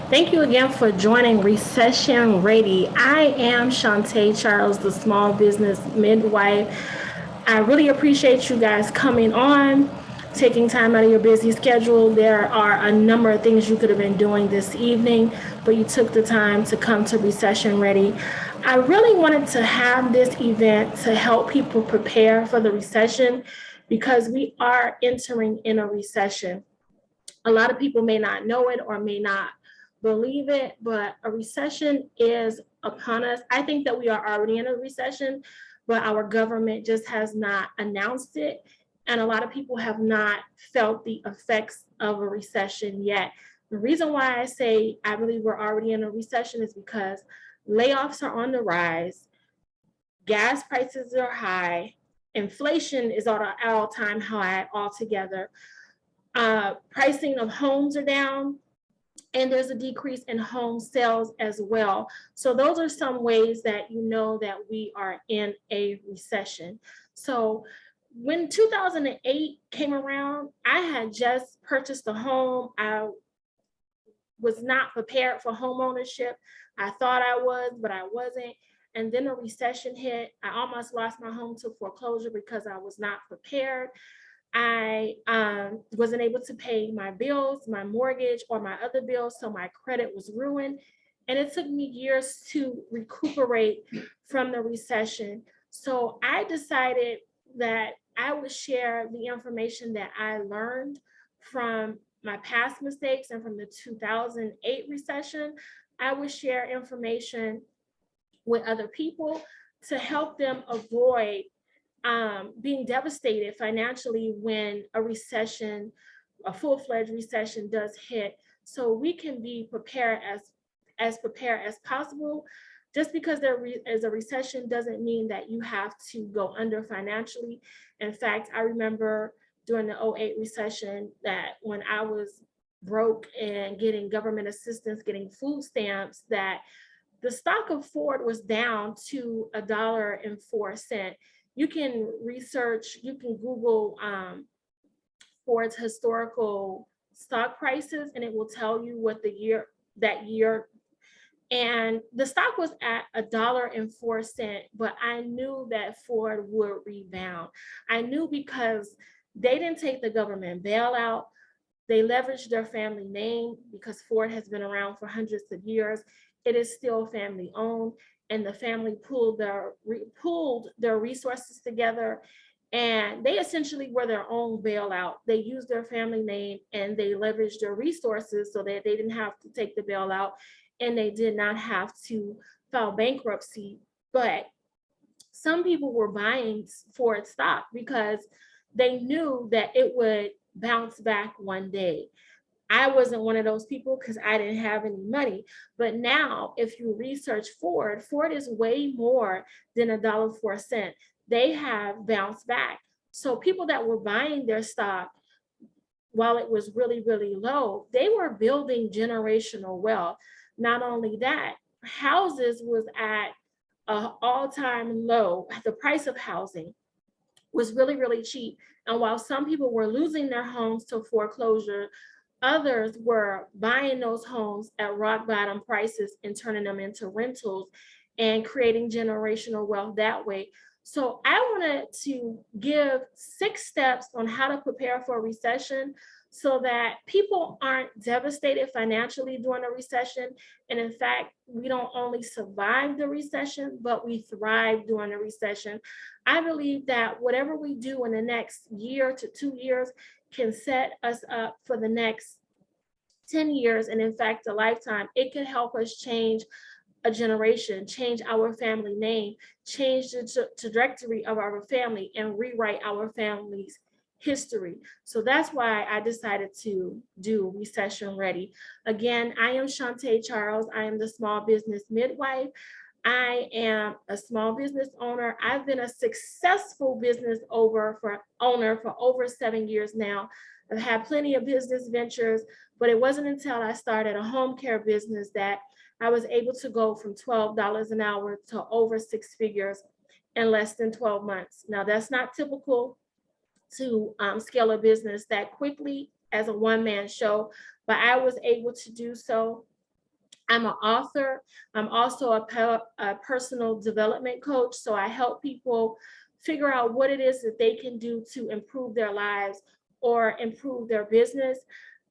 Thank you again for joining Recession Ready. I am Shantae Charles, the small business midwife. I really appreciate you guys coming on, taking time out of your busy schedule. There are a number of things you could have been doing this evening, but you took the time to come to Recession Ready. I really wanted to have this event to help people prepare for the recession because we are entering in a recession. A lot of people may not know it or may not believe it, but a recession is upon us. I think that we are already in a recession, but our government just has not announced it. And a lot of people have not felt the effects of a recession yet. The reason why I say I believe we're already in a recession is because layoffs are on the rise, gas prices are high, inflation is at an all-time high altogether. Pricing of homes are down, and there's a decrease in home sales as well. So those are some ways that you know that we are in a recession. So when 2008 came around, I had just purchased a home. I was not prepared for home ownership. I thought I was, but I wasn't. And then a recession hit. I almost lost my home to foreclosure because I was not prepared. I wasn't able to pay my bills, my mortgage, or my other bills, so my credit was ruined. And it took me years to recuperate from the recession. So I decided that I would share the information that I learned from my past mistakes and from the 2008 recession. I would share information with other people to help them avoid being devastated financially when a recession, a full-fledged recession does hit. So we can be prepared prepared as possible. Just because there is a recession doesn't mean that you have to go under financially. In fact, I remember during the '08 recession that when I was broke and getting government assistance, getting food stamps, that the stock of Ford was down to $1.04. You can research, you can Google Ford's historical stock prices, and it will tell you what the year that year. And the stock was at $1.04, but I knew that Ford would rebound. I knew because they didn't take the government bailout. They leveraged their family name because Ford has been around for hundreds of years. It is still family owned, and the family pooled their resources together, and they essentially were their own bailout. They used their family name and they leveraged their resources so that they didn't have to take the bailout, and they did not have to file bankruptcy. But some people were buying Ford stock because they knew that it would bounce back one day. I wasn't one of those people because I didn't have any money. But now, if you research Ford, Ford is way more than $1.04. They have bounced back. So people that were buying their stock while it was really, really low, they were building generational wealth. Not only that, houses was at an all-time low. The price of housing was really, really cheap. And while some people were losing their homes to foreclosure, others were buying those homes at rock bottom prices and turning them into rentals and creating generational wealth that way. So I wanted to give 6 steps on how to prepare for a recession so that people aren't devastated financially during a recession. And in fact, we don't only survive the recession, but we thrive during a recession. I believe that whatever we do in the next year to 2 years can set us up for the next 10 years, and in fact, a lifetime. It can help us change a generation, change our family name, change the trajectory of our family, and rewrite our family's history. So that's why I decided to do Recession Ready. Again, I am Shantae Charles. I am the small business midwife. I am a small business owner. I've been a successful owner for over 7 years now. I've had plenty of business ventures, but it wasn't until I started a home care business that I was able to go from $12 an hour to over 6 figures in less than 12 months. Now, that's not typical to scale a business that quickly as a one-man show, but I was able to do so. I'm an author. I'm also a personal development coach. So I help people figure out what it is that they can do to improve their lives or improve their business.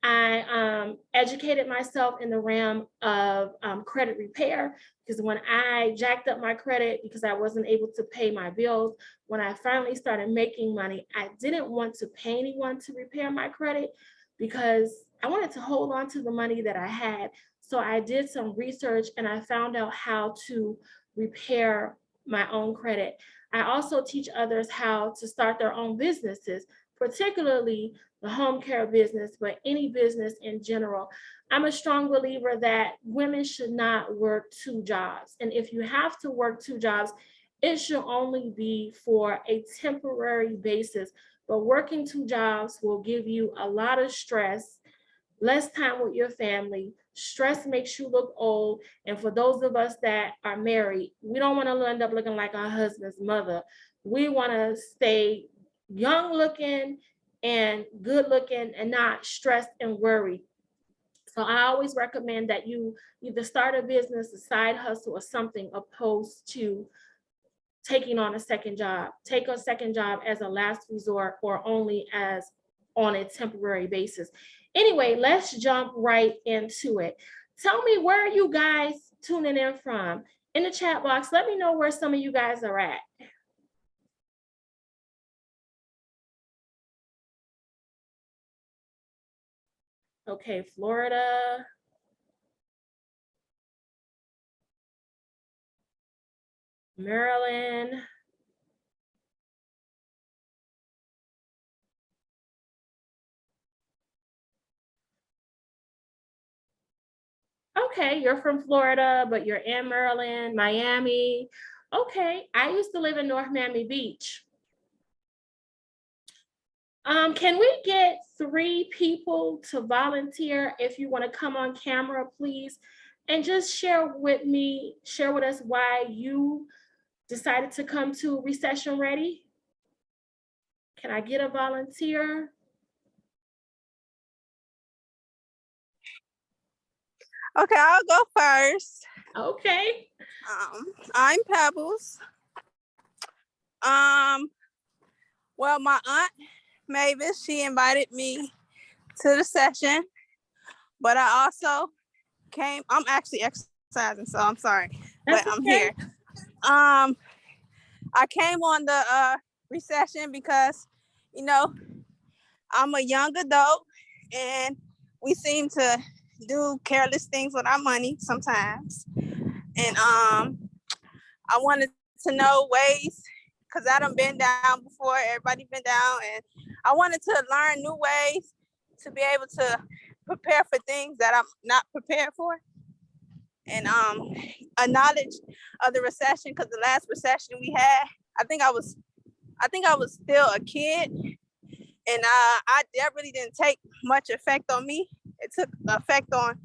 I educated myself in the realm of credit repair, because when I jacked up my credit because I wasn't able to pay my bills, when I finally started making money, I didn't want to pay anyone to repair my credit because I wanted to hold on to the money that I had. So I did some research and I found out how to repair my own credit. I also teach others how to start their own businesses, particularly the home care business, but any business in general. I'm a strong believer that women should not work two jobs. And if you have to work two jobs, it should only be for a temporary basis. But working two jobs will give you a lot of stress, less time with your family. Stress makes you look old. And for those of us that are married, we don't want to end up looking like our husband's mother. We want to stay young looking and good looking and not stressed and worried. So I always recommend that you either start a business, a side hustle, or something opposed to taking on a second job. Take a second job as a last resort or only as on a temporary basis. Anyway, let's jump right into it. Tell me, where are you guys tuning in from? In the chat box, let me know where some of you guys are at. Okay, Florida. Maryland. Okay, you're from Florida, but you're in Maryland, Miami. Okay, I used to live in North Miami Beach. Can we get 3 people to volunteer? If you want to come on camera, please, and just share with us why you decided to come to Recession Ready. Can I get a volunteer? Okay, I'll go first. Okay. I'm Pebbles. Well, my aunt Mavis, she invited me to the session, but I also came. I'm actually exercising, so I'm sorry, but I'm here. I came on the recession because, you know, I'm a young adult, and we seem to do careless things with our money sometimes, and I wanted to know ways, because I done been down before, everybody been down, and I wanted to learn new ways to be able to prepare for things that I'm not prepared for. And a knowledge of the recession, because the last recession we had, I think I was still a kid, and that really didn't take much effect on me. It took effect on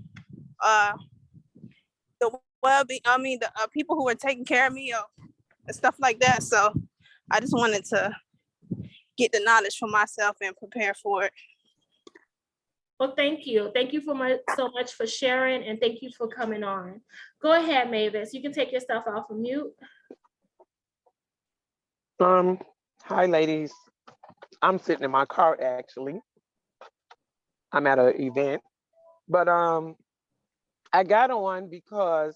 the the people who were taking care of me, and stuff like that. So I just wanted to get the knowledge for myself and prepare for it. Well, thank you. Thank you so much for sharing, and thank you for coming on. Go ahead, Mavis. You can take yourself off of mute. Hi, ladies. I'm sitting in my car, actually. I'm at an event, but I got on because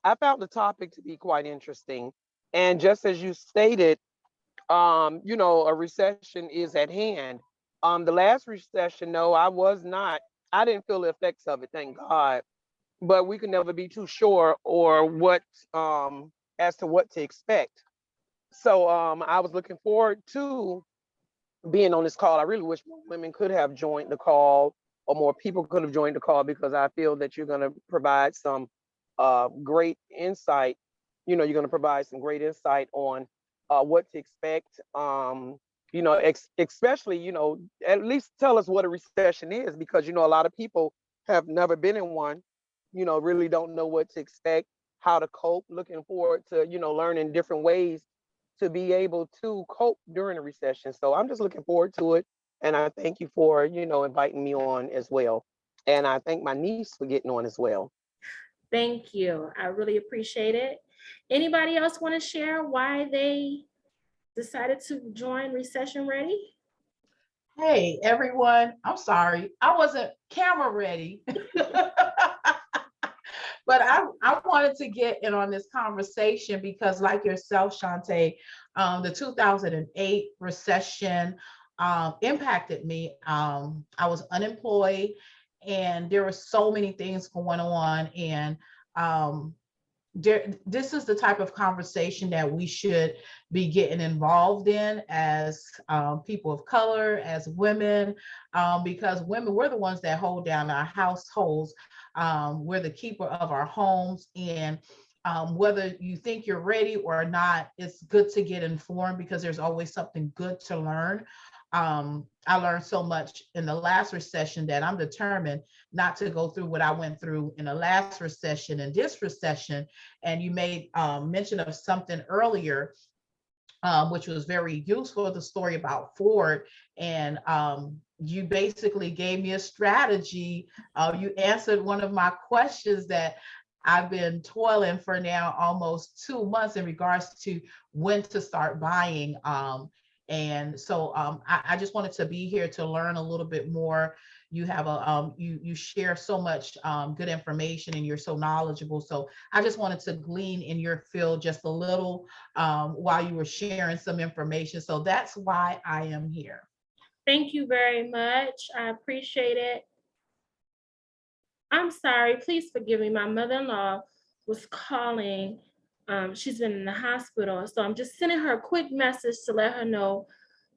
I found the topic to be quite interesting. And just as you stated, a recession is at hand. The last recession, no, I didn't feel the effects of it, thank God. But we can never be too sure or what as to what to expect. So I was looking forward to being on this call. I really wish more women could have joined the call, or more people could have joined the call, because I feel that you're going to provide some great insight. You're going to provide some great insight on what to expect. Especially, at least tell us what a recession is, because, a lot of people have never been in one, really don't know what to expect, how to cope, looking forward to, learning different ways to be able to cope during a recession. So I'm just looking forward to it. And I thank you for, inviting me on as well. And I thank my niece for getting on as well. Thank you. I really appreciate it. Anybody else want to share why they decided to join Recession Ready? Hey, everyone. I'm sorry. I wasn't camera ready. But I wanted to get in on this conversation because, like yourself, Shantae, the 2008 recession impacted me. I was unemployed, and there were so many things going on. And um, this is the type of conversation that we should be getting involved in as people of color, as women, because women, we're the ones that hold down our households. We're the keeper of our homes. And whether you think you're ready or not, it's good to get informed because there's always something good to learn. I learned so much in the last recession that I'm determined not to go through what I went through in the last recession and this recession. And you made mention of something earlier, which was very useful, the story about Ford. And you basically gave me a strategy. You answered one of my questions that I've been toiling for now almost 2 months in regards to when to start buying. And so I just wanted to be here to learn a little bit more. You have you share so much good information, and you're so knowledgeable. So I just wanted to glean in your field just a little while you were sharing some information. So that's why I am here. Thank you very much. I appreciate it. I'm sorry, please forgive me. My mother-in-law was calling. She's been in the hospital. So I'm just sending her a quick message to let her know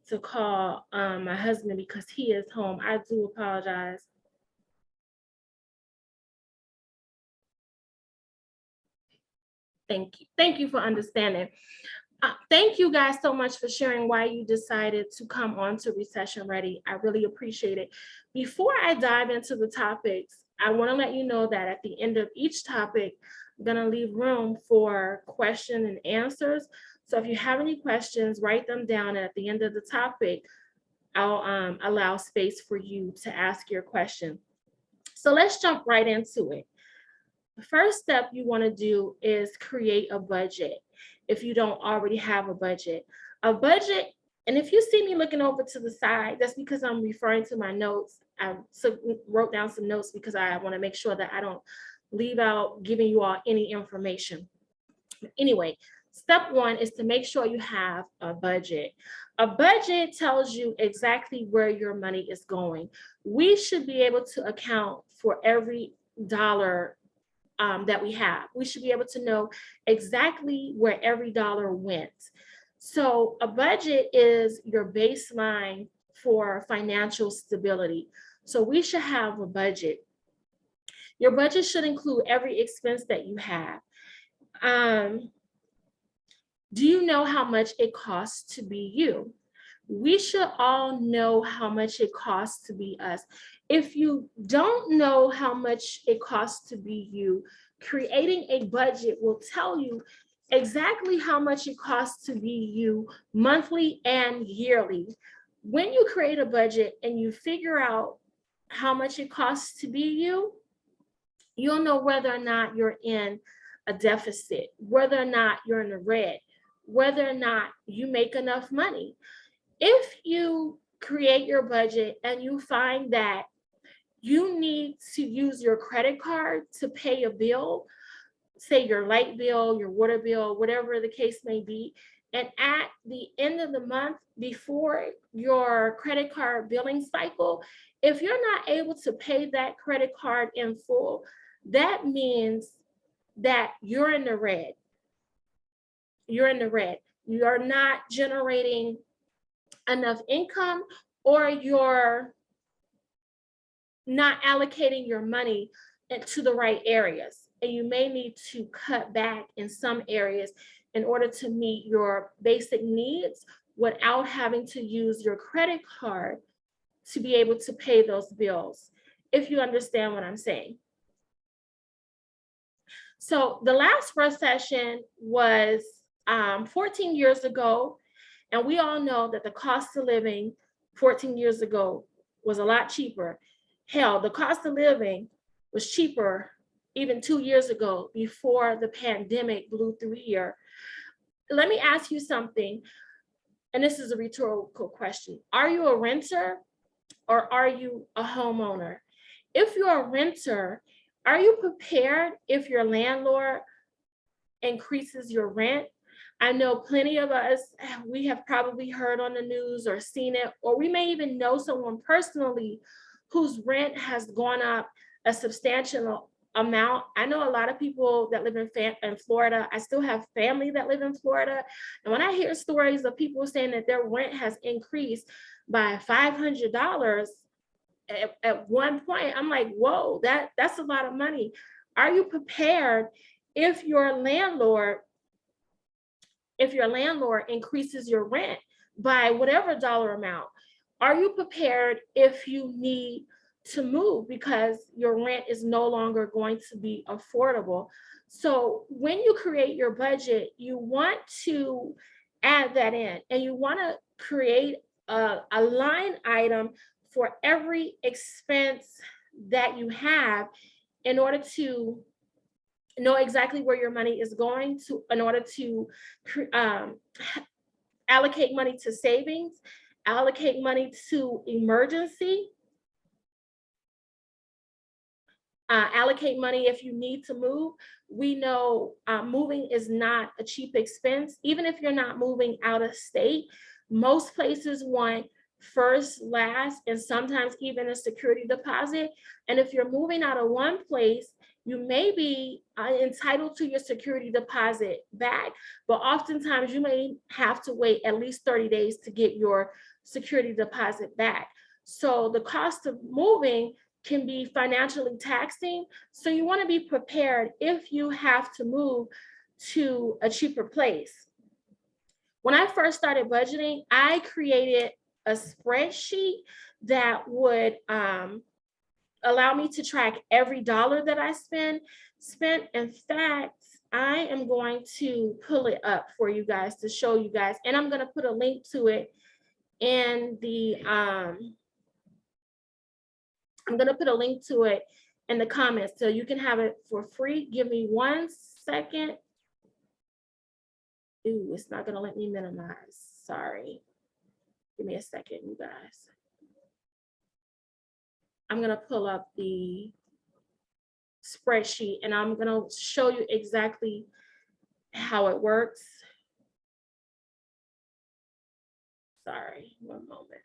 to call my husband because he is home. I do apologize. Thank you. Thank you for understanding. Thank you guys so much for sharing why you decided to come on to Recession Ready. I really appreciate it. Before I dive into the topics, I want to let you know that at the end of each topic, I'm going to leave room for question and answers. So if you have any questions, write them down. And at the end of the topic, I'll allow space for you to ask your question. So let's jump right into it. The first step you want to do is create a budget if you don't already have a budget. A budget, and if you see me looking over to the side, that's because I'm referring to my notes. I wrote down some notes because I want to make sure that I don't leave out giving you all any information. Anyway, step one is to make sure you have a budget. A budget tells you exactly where your money is going. We should be able to account for every dollar that we have. We should be able to know exactly where every dollar went. So a budget is your baseline for financial stability. So we should have a budget. Your budget should include every expense that you have. Do you know how much it costs to be you? We should all know how much it costs to be us. If you don't know how much it costs to be you, creating a budget will tell you exactly how much it costs to be you monthly and yearly. When you create a budget and you figure out how much it costs to be you, you'll know whether or not you're in a deficit, whether or not you're in the red, whether or not you make enough money. If you create your budget and you find that you need to use your credit card to pay a bill, say your light bill, your water bill, whatever the case may be, and at the end of the month before your credit card billing cycle, if you're not able to pay that credit card in full, that means that you're in the red. You're in the red. You're not generating enough income, or you're not allocating your money into the right areas. And you may need to cut back in some areas in order to meet your basic needs without having to use your credit card to be able to pay those bills, if you understand what I'm saying. So the last recession was 14 years ago, and we all know that the cost of living 14 years ago was a lot cheaper. Hell, the cost of living was cheaper even 2 years ago, before the pandemic blew through here. Let me ask you something, and this is a rhetorical question. Are you a renter or are you a homeowner? If you're a renter, are you prepared if your landlord increases your rent? I know plenty of us, we have probably heard on the news or seen it, or we may even know someone personally whose rent has gone up a substantial amount. I know a lot of people that live in Florida. I still have family that live in Florida. And when I hear stories of people saying that their rent has increased by $500 at one point, I'm like, whoa, that's a lot of money. Are you prepared if your landlord increases your rent by whatever dollar amount? Are you prepared if you need to move because your rent is no longer going to be affordable? So when you create your budget, you want to add that in, and you want to create a line item for every expense that you have in order to know exactly where your money is going to, in order to allocate money to savings, allocate money to emergency, allocate money if you need to move. We know moving is not a cheap expense. Even if you're not moving out of state, most places want first, last, and sometimes even a security deposit. And if you're moving out of one place, you may be entitled to your security deposit back, but oftentimes you may have to wait at least 30 days to get your security deposit back. So the cost of moving can be financially taxing. So you want to be prepared if you have to move to a cheaper place. When I first started budgeting, I created a spreadsheet that would allow me to track every dollar that I spent. In fact, I am going to pull it up for you guys to show you guys, and I'm going to put a link to it in the comments so you can have it for free. Give me 1 second. Ooh, it's not going to let me minimize. Sorry. Give me a second, you guys. I'm going to pull up the spreadsheet and I'm going to show you exactly how it works. Sorry, one moment.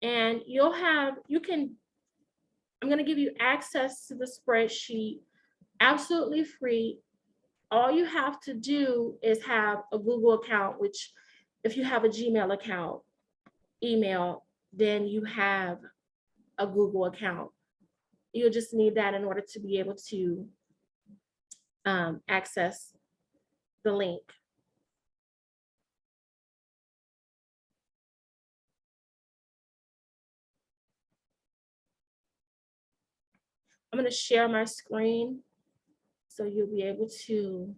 And I'm going to give you access to the spreadsheet absolutely free. All you have to do is have a Google account, which if you have a Gmail account, email, then you have a Google account. You'll just need that in order to be able to access the link. I'm going to share my screen so you'll be able to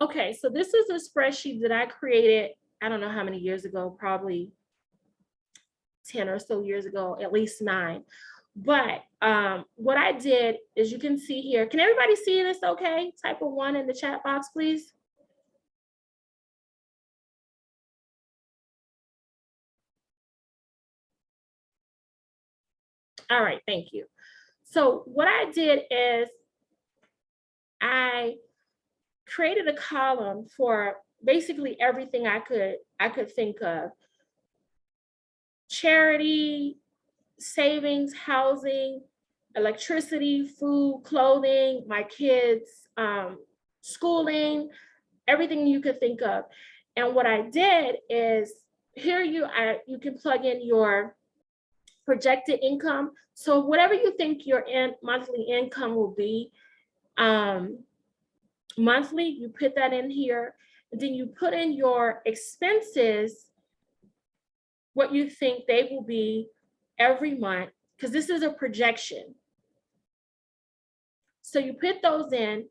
okay, so this is a spreadsheet that I created, I don't know how many years ago, probably 10 or so years ago, at least 9. But what I did is, you can see here, can everybody see this okay? Type a 1 in the chat box, please. All right, thank you. So what I did is I created a column for basically everything I could think of. Charity, savings, housing, electricity, food, clothing, my kids, schooling, everything you could think of. And what I did is, here you can plug in your projected income. So whatever you think your monthly income will be monthly, you put that in here. And then you put in your expenses, what you think they will be every month, because this is a projection. So you put those in,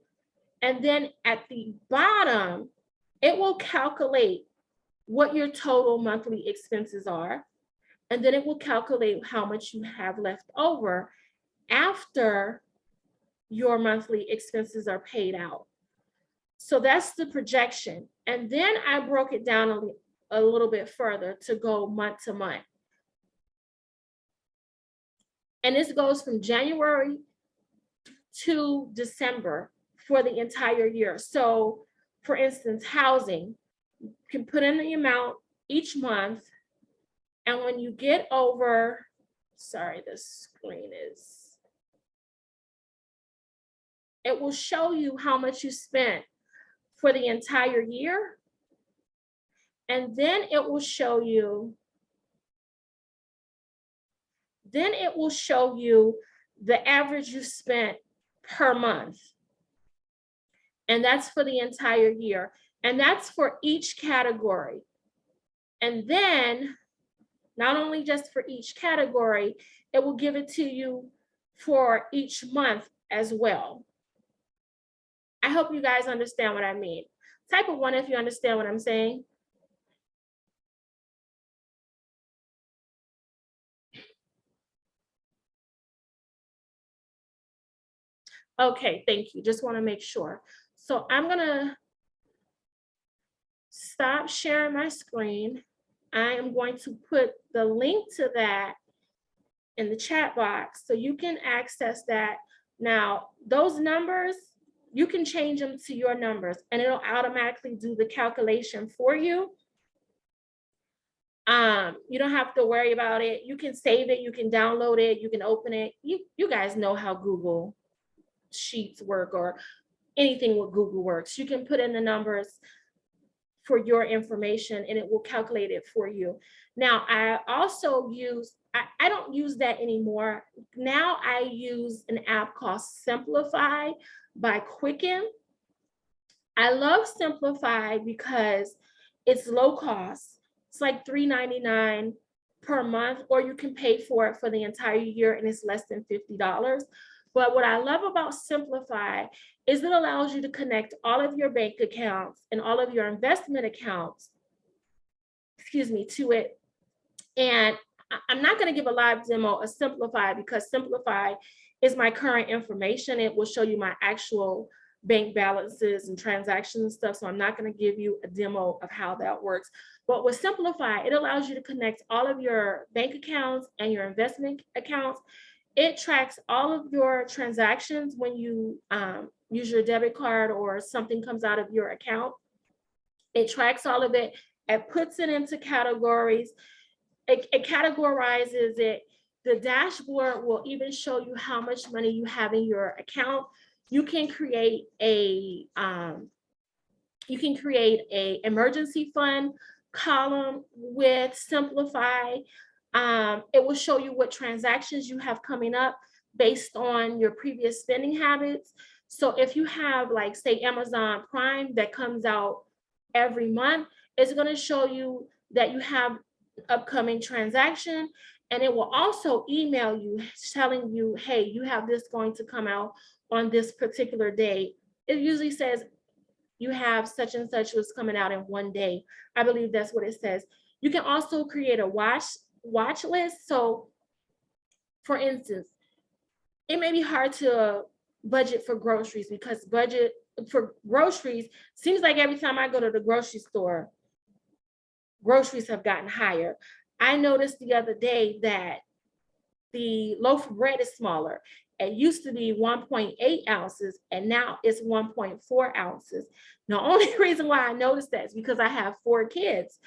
And then at the bottom, it will calculate what your total monthly expenses are. And then it will calculate how much you have left over after your monthly expenses are paid out. So that's the projection. And then I broke it down a little bit further to go month to month. And this goes from January to December for the entire year. So for instance, housing, you can put in the amount each month. And when you get over, sorry, the screen is, it will show you how much you spent for the entire year. And then it will show you, the average you spent per month. And that's for the entire year. And that's for each category. And then, not only just for each category, it will give it to you for each month as well. I hope you guys understand what I mean. Type a 1 if you understand what I'm saying. Okay, thank you. Just want to make sure. So I'm gonna stop sharing my screen. I am going to put the link to that in the chat box so you can access that. Now, those numbers, you can change them to your numbers and it'll automatically do the calculation for you. You don't have to worry about it. You can save it, you can download it, you can open it. You guys know how Google Sheets work or anything with Google works. You can put in the numbers for your information and it will calculate it for you. Now, I also use, I don't use that anymore. Now I use an app called Simplify by Quicken. I love Simplify because it's low cost. It's like $3.99 per month, or you can pay for it for the entire year and it's less than $50. But what I love about Simplify is it allows you to connect all of your bank accounts and all of your investment accounts, to it. And I'm not going to give a live demo of Simplify because Simplify is my current information. It will show you my actual bank balances and transactions and stuff. So I'm not going to give you a demo of how that works. But with Simplify, it allows you to connect all of your bank accounts and your investment accounts. It tracks all of your transactions when you use your debit card or something comes out of your account. It tracks all of it. It puts it into categories. It categorizes it. The dashboard will even show you how much money you have in your account. You can create a emergency fund column with Simplify. It will show you what transactions you have coming up based on your previous spending habits. So if you have, like, say, Amazon Prime that comes out every month, it's going to show you that you have upcoming transaction, and it will also email you telling you, hey, you have this going to come out on this particular day. It usually says you have such and such was coming out in one day. I believe that's what it says. You can also create a watch list. So for instance, it may be hard to budget for groceries because budget for groceries seems like every time I go to the grocery store, groceries have gotten higher. I noticed the other day that the loaf of bread is smaller. It used to be 1.8 ounces and now it's 1.4 ounces. The only reason why I noticed that is because I have 4 kids.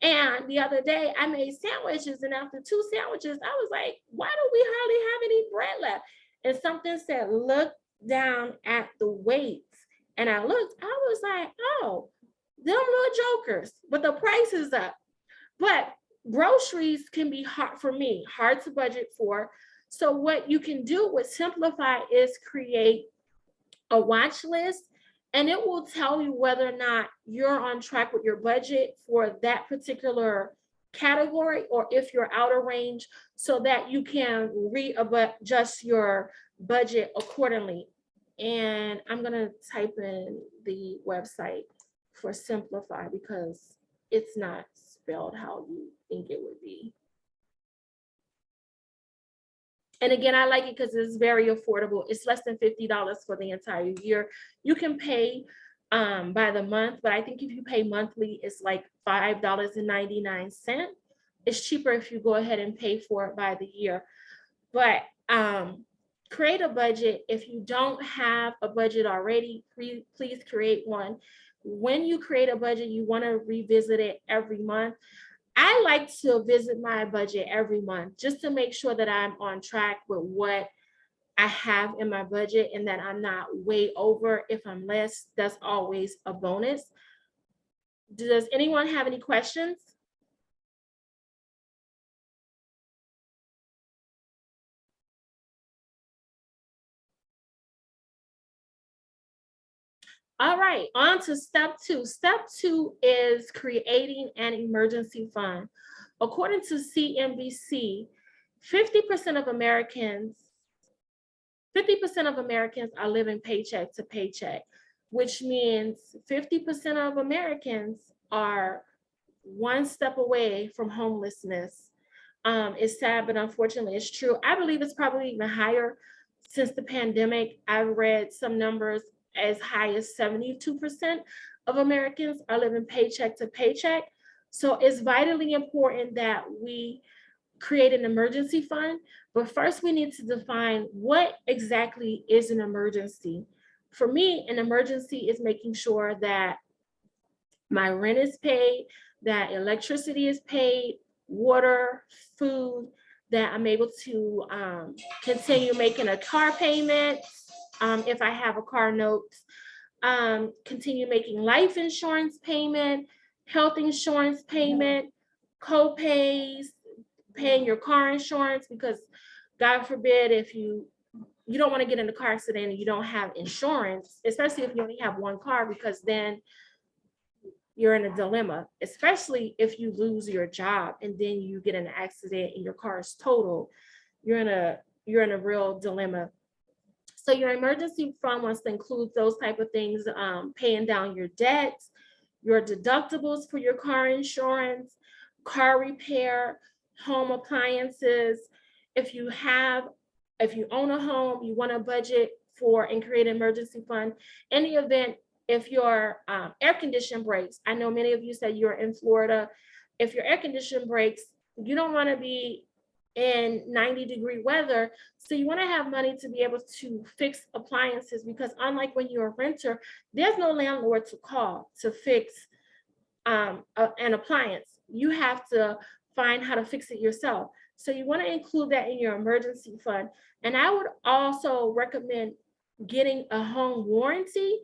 And the other day I made sandwiches, and after 2 sandwiches, I was like, why do we hardly have any bread left? And something said, look down at the weights. And I looked, I was like, oh, them little jokers, but the price is up. But groceries can be hard for me, hard to budget for. So what you can do with Simplify is create a watch list, and it will tell you whether or not you're on track with your budget for that particular category or if you're out of range, so that you can readjust your budget accordingly. And I'm gonna type in the website for Simplify because it's not spelled how you think it would be. And again, I like it because it's very affordable. It's less than $50 for the entire year. You can pay by the month, but I think if you pay monthly, it's like $5.99. It's cheaper if you go ahead and pay for it by the year. But create a budget. If you don't have a budget already, please create one. When you create a budget, you want to revisit it every month. I like to visit my budget every month just to make sure that I'm on track with what I have in my budget and that I'm not way over. If I'm less, that's always a bonus. Does anyone have any questions? All right, on to step two. Step two is creating an emergency fund. According to CNBC, 50% of Americans 50% of Americans are living paycheck to paycheck, which means 50% of Americans are one step away from homelessness. It's sad, but unfortunately it's true. I believe it's probably even higher since the pandemic. I've read some numbers as high as 72% of Americans are living paycheck to paycheck. So it's vitally important that we create an emergency fund. But first, we need to define what exactly is an emergency. For me, an emergency is making sure that my rent is paid, that electricity is paid, water, food, that I'm able to continue making a car payment if I have a car note, continue making life insurance payment, health insurance payment, co-pays, paying your car insurance, because God forbid if you don't want to get in a car accident and you don't have insurance, especially if you only have one car, because then you're in a dilemma, especially if you lose your job and then you get in an accident and your car is totaled. You're in a real dilemma. So your emergency fund wants to include those type of things, paying down your debts, your deductibles for your car insurance, car repair, home appliances. If you own a home, you want to budget for and create an emergency fund. In the event if your air condition breaks, I know many of you said you're in Florida. If your air condition breaks, you don't want to be in 90-degree weather. So you want to have money to be able to fix appliances, because unlike when you're a renter, there's no landlord to call to fix an appliance. You have to find how to fix it yourself. So you want to include that in your emergency fund. And I would also recommend getting a home warranty,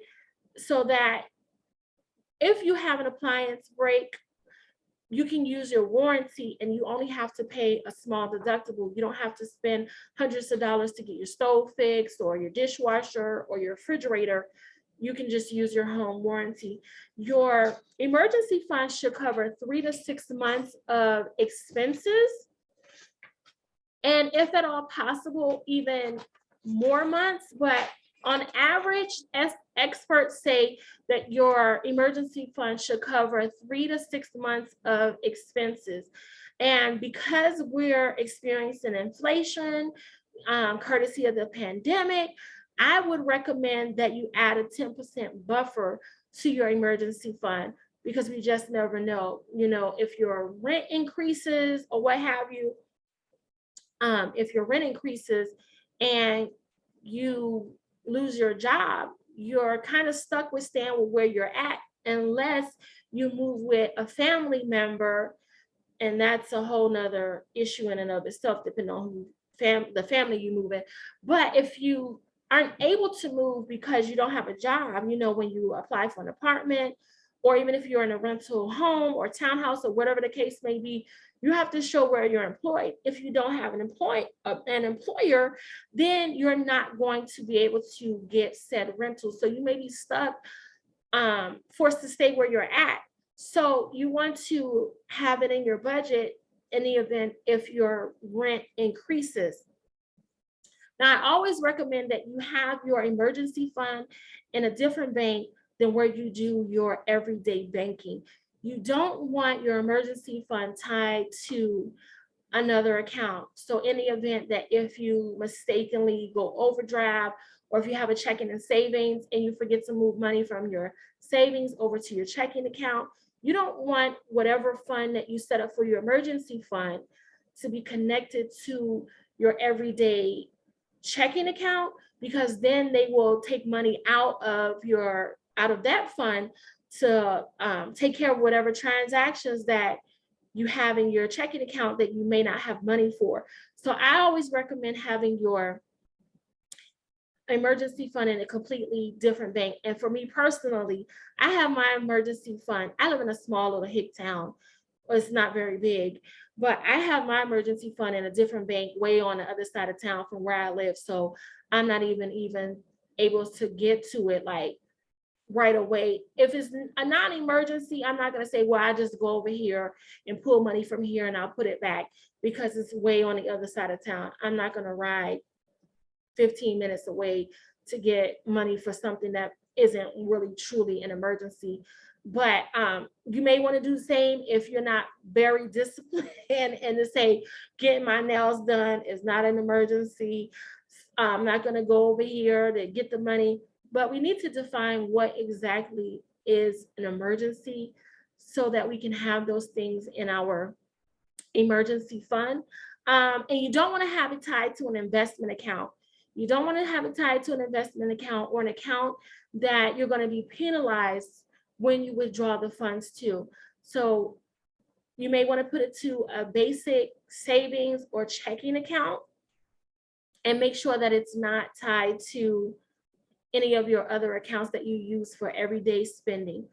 so that if you have an appliance break, you can use your warranty and you only have to pay a small deductible. You don't have to spend hundreds of dollars to get your stove fixed or your dishwasher or your refrigerator. You can just use your home warranty. Your emergency fund should cover 3 to 6 months of expenses. And if at all possible, even more months. But on average, as experts say that your emergency fund should cover 3 to 6 months of expenses. And because we're experiencing inflation, courtesy of the pandemic, I would recommend that you add a 10% buffer to your emergency fund, because we just never know, if your rent increases or what have you. If your rent increases and you lose your job, you're kind of stuck with staying with where you're at, unless you move with a family member, and that's a whole nother issue in and of itself, depending on who the family you move in. But if you aren't able to move because you don't have a job, when you apply for an apartment, or even if you're in a rental home or townhouse or whatever the case may be, you have to show where you're employed. If you don't have an employer, then you're not going to be able to get said rental. So you may be stuck, forced to stay where you're at. So you want to have it in your budget in the event if your rent increases. Now, I always recommend that you have your emergency fund in a different bank than where you do your everyday banking. You don't want your emergency fund tied to another account. So in the event that if you mistakenly go overdraft, or if you have a checking and savings and you forget to move money from your savings over to your checking account, you don't want whatever fund that you set up for your emergency fund to be connected to your everyday checking account, because then they will take money out of that fund to take care of whatever transactions that you have in your checking account that you may not have money for. So I always recommend having your emergency fund in a completely different bank. And for me personally, I have my emergency fund. I live in a small little hick town. It's not very big, but I have my emergency fund in a different bank way on the other side of town from where I live. So I'm not even able to get to it like right away. If it's a non-emergency, I'm not going to say, well, I just go over here and pull money from here and I'll put it back because it's way on the other side of town. I'm not going to ride 15 minutes away to get money for something that isn't really truly an emergency. But you may want to do the same if you're not very disciplined and to say, getting my nails done is not an emergency. I'm not going to go over here to get the money. But we need to define what exactly is an emergency so that we can have those things in our emergency fund. And you don't want to have it tied to an investment account. You don't want to have it tied to an investment account or an account that you're going to be penalized when you withdraw the funds to. So you may want to put it to a basic savings or checking account and make sure that it's not tied to any of your other accounts that you use for everyday spending.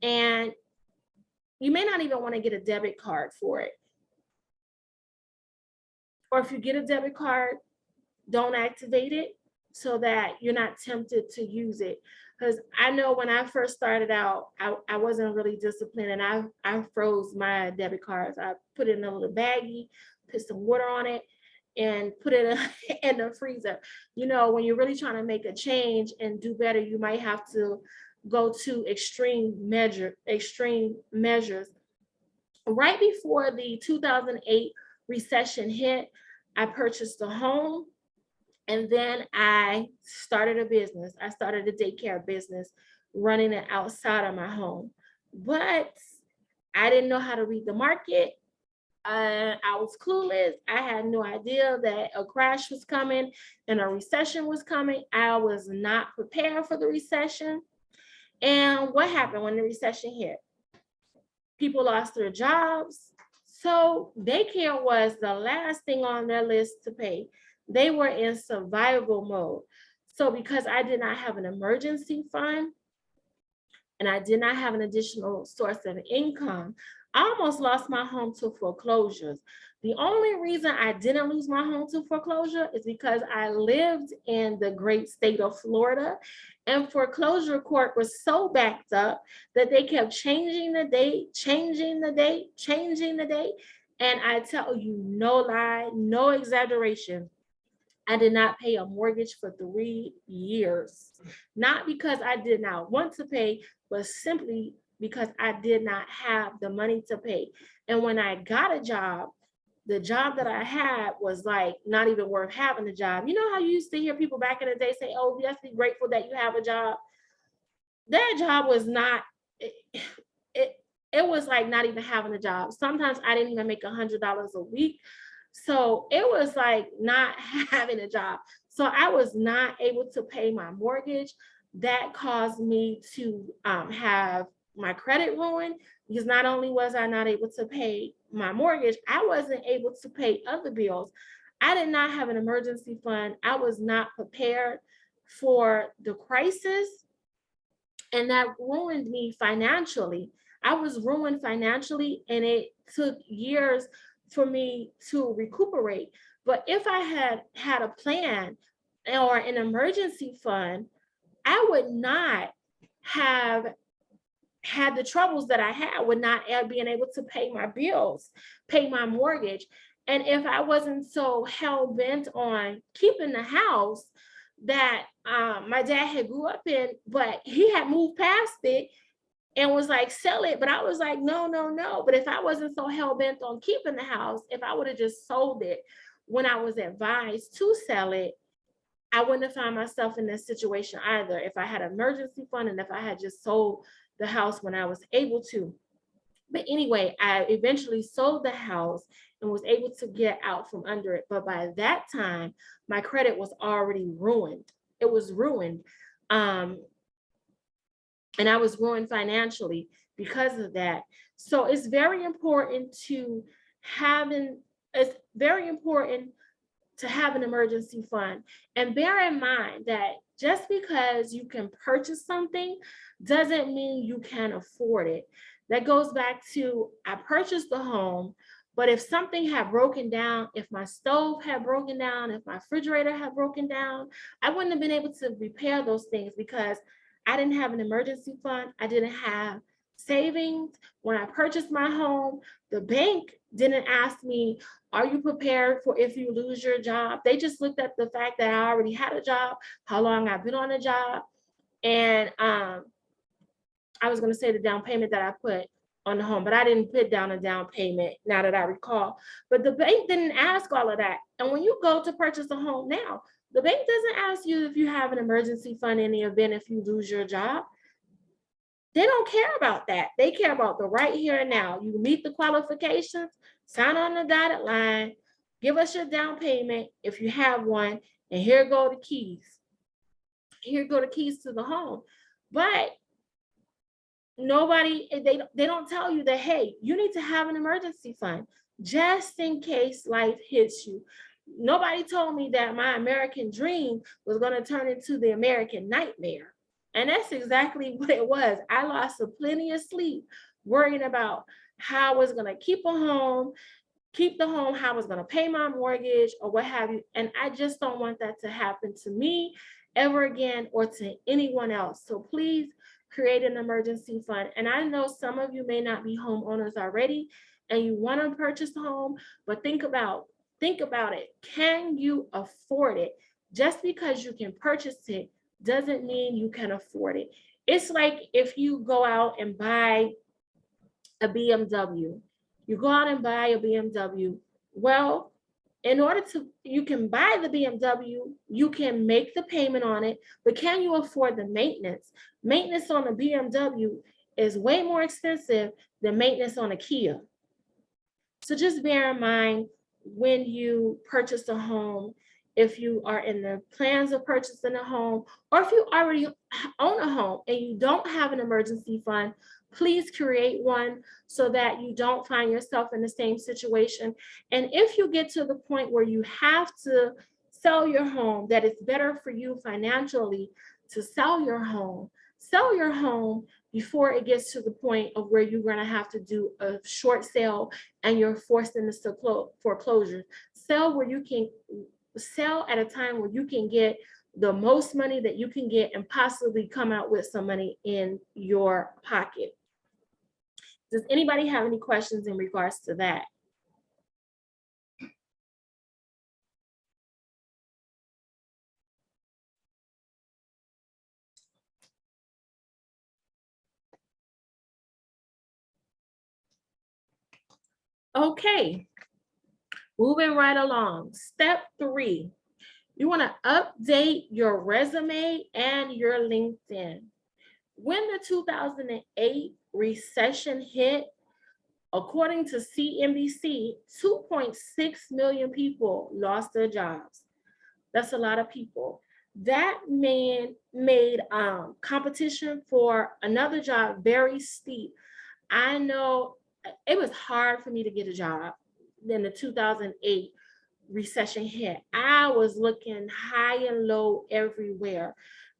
And you may not even want to get a debit card for it. Or if you get a debit card, don't activate it so that you're not tempted to use it. Because I know when I first started out, I wasn't really disciplined, and I froze my debit cards. I put it in a little baggie, put some water on it, and put it in the freezer. You know, when you're really trying to make a change and do better, you might have to go to extreme measures. Right before the 2008 recession hit, I purchased a home, and then I started a business. I started a daycare business, running it outside of my home. But I didn't know how to read the market. I was clueless. I had no idea that a crash was coming and a recession was coming. I was not prepared for the recession. And what happened when the recession hit? People lost their jobs. So daycare was the last thing on their list to pay. They were in survival mode. So because I did not have an emergency fund and I did not have an additional source of income, I almost lost my home to foreclosures. The only reason I didn't lose my home to foreclosure is because I lived in the great state of Florida, and foreclosure court was so backed up that they kept changing the date. And I tell you, no lie, no exaggeration, I did not pay a mortgage for 3 years. Not because I did not want to pay, but simply because I did not have the money to pay. And when I got a job, the job that I had was like not even worth having the job. You know how you used to hear people back in the day say, oh, you have to be grateful that you have a job. That job was not, it was like not even having a job. Sometimes I didn't even make $100 a week. So it was like not having a job. So I was not able to pay my mortgage. That caused me to have my credit ruined, because not only was I not able to pay my mortgage, I wasn't able to pay other bills. I did not have an emergency fund. I was not prepared for the crisis, and that ruined me financially. I was ruined financially, and it took years for me to recuperate. But if I had had a plan or an emergency fund, I would not have had the troubles that I had with not being able to pay my bills, pay my mortgage. And if I wasn't so hell bent on keeping the house that my dad had grew up in, but he had moved past it and was like, sell it. But I was like, no, no, no. But if I wasn't so hell bent on keeping the house, if I would have just sold it when I was advised to sell it, I wouldn't have found myself in this situation either. If I had an emergency fund and if I had just sold the house when I was able to. But anyway, I eventually sold the house and was able to get out from under it. But by that time, my credit was already ruined. It was ruined. And I was ruined financially because of that. So it's very important to have an emergency fund. And bear in mind that just because you can purchase something doesn't mean you can afford it. That goes back to, I purchased the home, but if something had broken down, if my stove had broken down, if my refrigerator had broken down, I wouldn't have been able to repair those things because I didn't have an emergency fund. I didn't have savings. When I purchased my home, the bank didn't ask me, are you prepared for if you lose your job? They just looked at the fact that I already had a job, how long I've been on a job. And I was going to say the down payment that I put on the home, but I didn't put down a down payment now that I recall. But the bank didn't ask all of that. And when you go to purchase a home now, the bank doesn't ask you if you have an emergency fund in the event if you lose your job. They don't care about that. They care about the right here and now. You meet the qualifications, sign on the dotted line, give us your down payment if you have one, and here go the keys. Here go the keys to the home. But nobody, they don't tell you that, hey, you need to have an emergency fund just in case life hits you. Nobody told me that my American dream was going to turn into the American nightmare. And that's exactly what it was. I lost plenty of sleep worrying about how I was going to keep the home, how I was going to pay my mortgage or what have you. And I just don't want that to happen to me ever again or to anyone else. So please create an emergency fund. And I know some of you may not be homeowners already and you want to purchase a home, but think about it. Can you afford it? Just because you can purchase it doesn't mean you can afford it. It's like if you go out and buy a BMW. You go out and buy a BMW. Well, in order to, you can buy the BMW, you can make the payment on it, but can you afford the maintenance? Maintenance on a BMW is way more expensive than maintenance on a Kia. So just bear in mind when you purchase a home, if you are in the plans of purchasing a home, or if you already own a home and you don't have an emergency fund, please create one so that you don't find yourself in the same situation. And if you get to the point where you have to sell your home, that it's better for you financially to sell your home before it gets to the point of where you're going to have to do a short sale and you're forced into foreclosure. Sell at a time where you can get the most money that you can get and possibly come out with some money in your pocket. Does anybody have any questions in regards to that? Okay, moving right along. Step 3, you want to update your resume and your LinkedIn. When the 2008 recession hit, according to CNBC, 2.6 million people lost their jobs. That's a lot of people. That made competition for another job very steep. I know it was hard for me to get a job when the 2008 recession hit. I was looking high and low everywhere.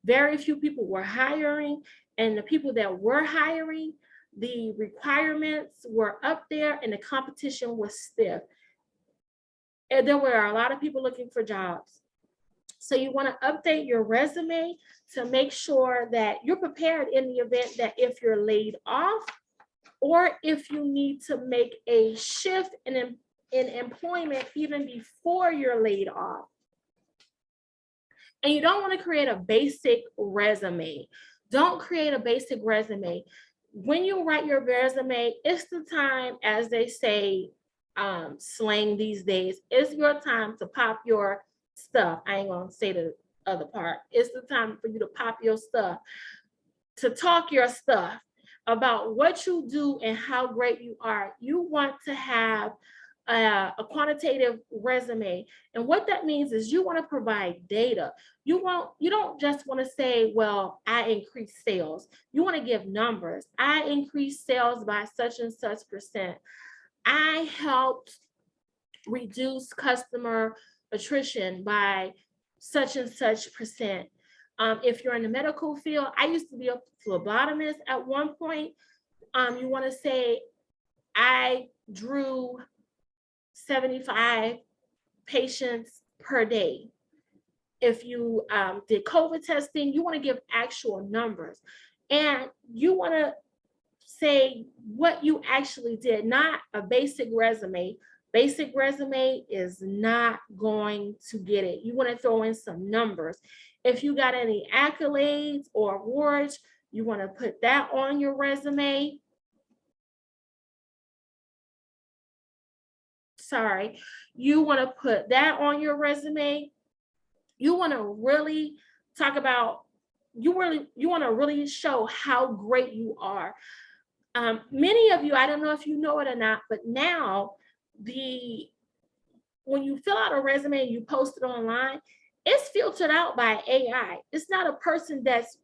Very few people were hiring, and the people that were hiring, the requirements were up there and the competition was stiff. And there were a lot of people looking for jobs. So you want to update your resume to make sure that you're prepared in the event that if you're laid off or if you need to make a shift in employment even before you're laid off. And you don't want to create a basic resume. Don't create a basic resume. When you write your resume, it's the time, as they say, slang these days, it's your time to pop your stuff. I ain't gonna say the other part. It's the time for you to pop your stuff, to talk your stuff about what you do and how great you are. You want to have a quantitative resume. And what that means is you want to provide data. You don't just want to say, well, I increased sales. You want to give numbers. I increased sales by such and such percent. I helped reduce customer attrition by such and such percent. If you're in the medical field, I used to be a phlebotomist at one point. You want to say, I drew 75 patients per day. If you did COVID testing, you want to give actual numbers. And you want to say what you actually did, not a basic resume. Basic resume is not going to get it. You want to throw in some numbers. If you got any accolades or awards, you want to put that on your resume. Sorry, you want to put that on your resume. You want to really talk about, you want to really show how great you are. Many of you, I don't know if you know it or not, but now when you fill out a resume and you post it online, it's filtered out by AI. It's not a person that's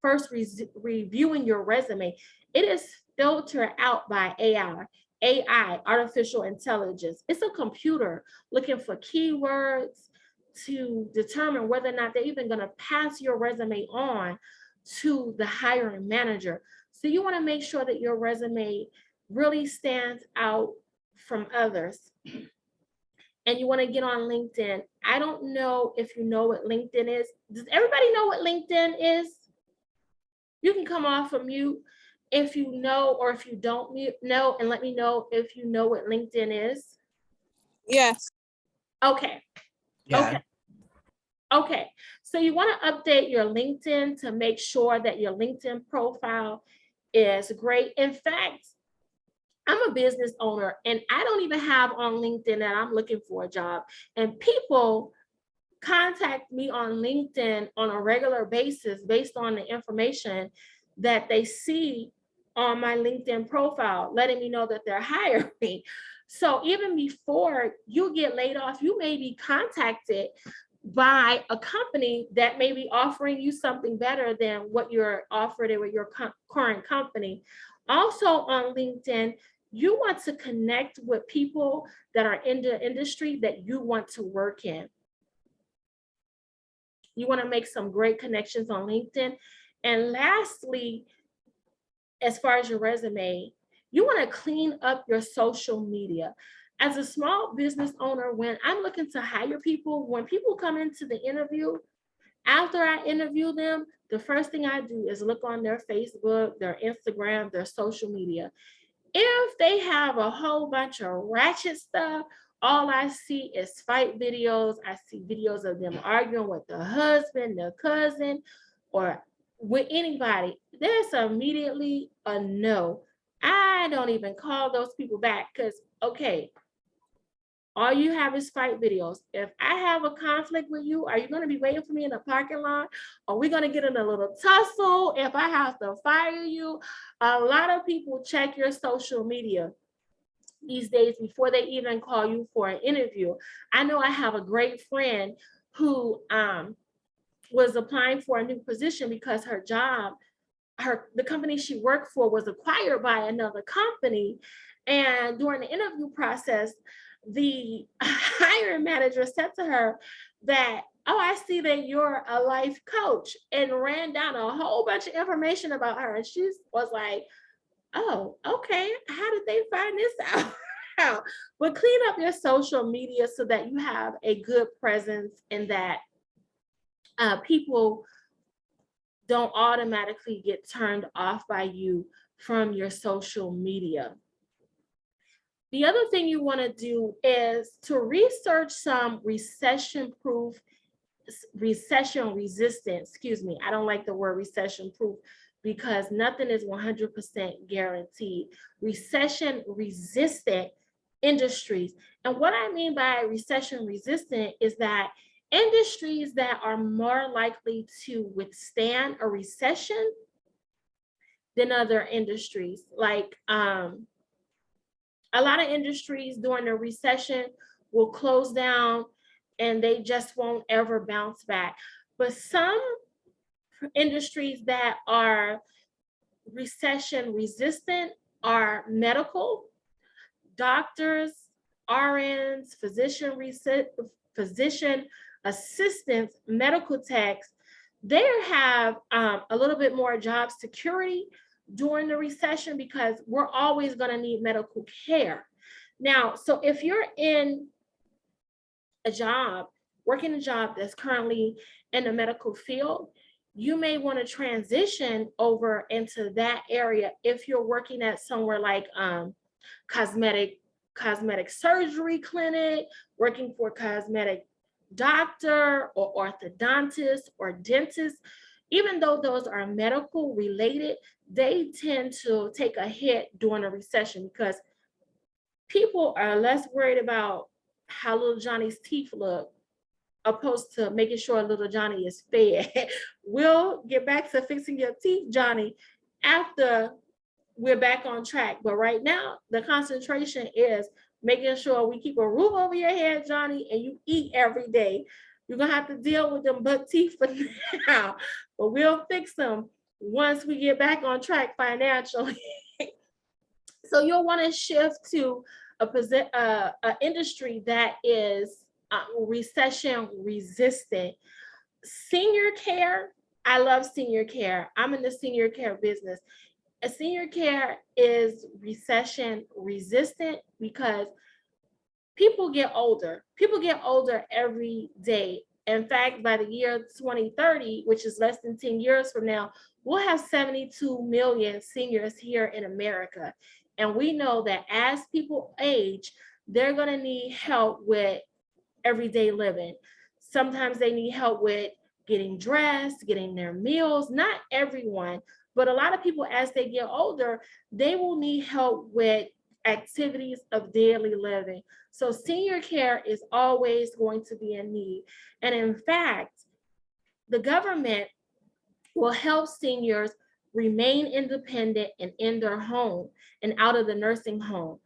first reviewing your resume. It is filtered out by AI, artificial intelligence. It's a computer looking for keywords to determine whether or not they're even going to pass your resume on to the hiring manager. So you want to make sure that your resume really stands out from others. And you want to get on LinkedIn. I don't know if you know what LinkedIn is. Does everybody know what LinkedIn is? You can come off of mute if you know, or if you don't know, and let me know if you know what LinkedIn is. Yes. Okay. Yeah. Okay. So you want to update your LinkedIn to make sure that your LinkedIn profile is great. In fact, I'm a business owner and I don't even have on LinkedIn that I'm looking for a job. And people contact me on LinkedIn on a regular basis based on the information that they see on my LinkedIn profile, letting me know that they're hiring. So even before you get laid off, you may be contacted by a company that may be offering you something better than what you're offered with your current company. Also on LinkedIn, you want to connect with people that are in the industry that you want to work in. You want to make some great connections on LinkedIn. And lastly, as far as your resume, you want to clean up your social media. As a small business owner, when I'm looking to hire people, when people come into the interview, after I interview them, the first thing I do is look on their Facebook, their Instagram, their social media. If they have a whole bunch of ratchet stuff, all I see is fight videos. I see videos of them arguing with the husband, their cousin, or with anybody. There's immediately a no. I don't even call those people back because, okay, all you have is fight videos. If I have a conflict with you, are you going to be waiting for me in the parking lot? Are we going to get in a little tussle if I have to fire you? A lot of people check your social media these days before they even call you for an interview. I know I have a great friend who was applying for a new position because her job, the company she worked for was acquired by another company. And during the interview process, the hiring manager said to her that, oh, I see that you're a life coach, and ran down a whole bunch of information about her. And she was like, oh, okay, how did they find this out? But clean up your social media so that you have a good presence and that people don't automatically get turned off by you from your social media. The other thing you want to do is to research some recession-proof, recession-resistant, excuse me, I don't like the word recession-proof because nothing is 100% guaranteed. Recession-resistant industries. And what I mean by recession-resistant is that industries that are more likely to withstand a recession than other industries. Like a lot of industries during a recession will close down and they just won't ever bounce back. But some industries that are recession resistant are medical, doctors, RNs, physician assistants, medical techs. They have a little bit more job security during the recession because we're always going to need medical care. Now, so if you're in a job, working a job that's currently in the medical field, you may want to transition over into that area if you're working at somewhere like cosmetic surgery clinic, working for cosmetic doctor or orthodontist or dentist. Even though those are medical related, they tend to take a hit during a recession because people are less worried about how little Johnny's teeth look opposed to making sure little Johnny is fed. We'll get back to fixing your teeth, Johnny, after we're back on track. But right now, the concentration is making sure we keep a roof over your head, Johnny, and you eat every day. You're gonna have to deal with them butt teeth for now, but we'll fix them once we get back on track financially. So you'll want to shift to a industry that is recession resistant. Senior care, I love senior care. I'm in the senior care business. A senior care is recession resistant because people get older. People get older every day. In fact, by the year 2030, which is less than 10 years from now, we'll have 72 million seniors here in America. And we know that as people age, they're going to need help with everyday living. Sometimes they need help with getting dressed, getting their meals. Not everyone, but a lot of people, as they get older, they will need help with activities of daily living. So senior care is always going to be in need. And in fact, the government will help seniors remain independent and in their home and out of the nursing home.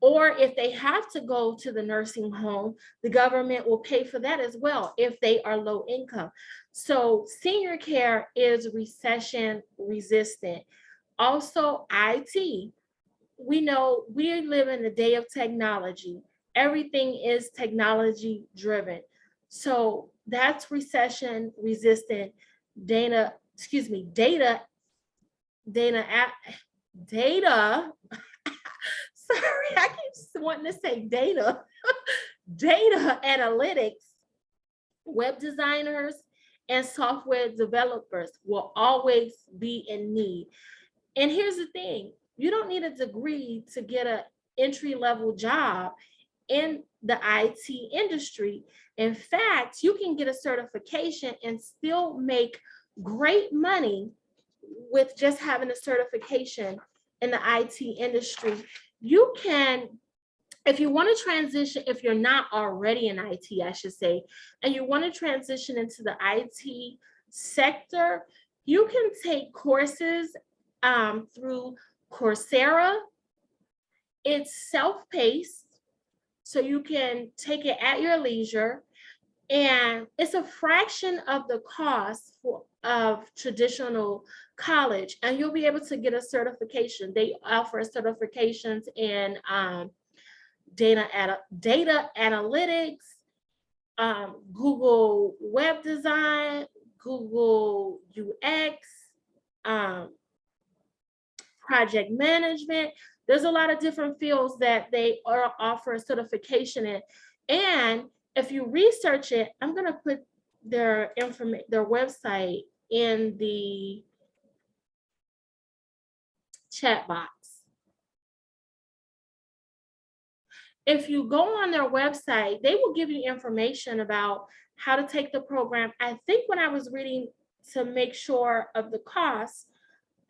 Or if they have to go to the nursing home, the government will pay for that as well if they are low income. So senior care is recession resistant. Also, IT. We know we live in the day of technology. Everything is technology driven. So that's recession resistant data, excuse me, data. Sorry, I keep wanting to say data. Data analytics, web designers, and software developers will always be in need. And here's the thing, you don't need a degree to get an entry-level job in the IT industry. In fact, you can get a certification and still make great money with just having a certification in the IT industry. You can, if you want to transition, if you're not already in IT, I should say, and you want to transition into the IT sector, you can take courses through Coursera. It's self-paced, so you can take it at your leisure, and it's a fraction of the cost of traditional college, and you'll be able to get a certification. They offer certifications in data analytics, Google web design, Google UX, project management. There's a lot of different fields that they offer certification in. And if you research it, I'm going to put their website in the chat box. if you go on their website, they will give you information about how to take the program. I think when I was reading to make sure of the cost,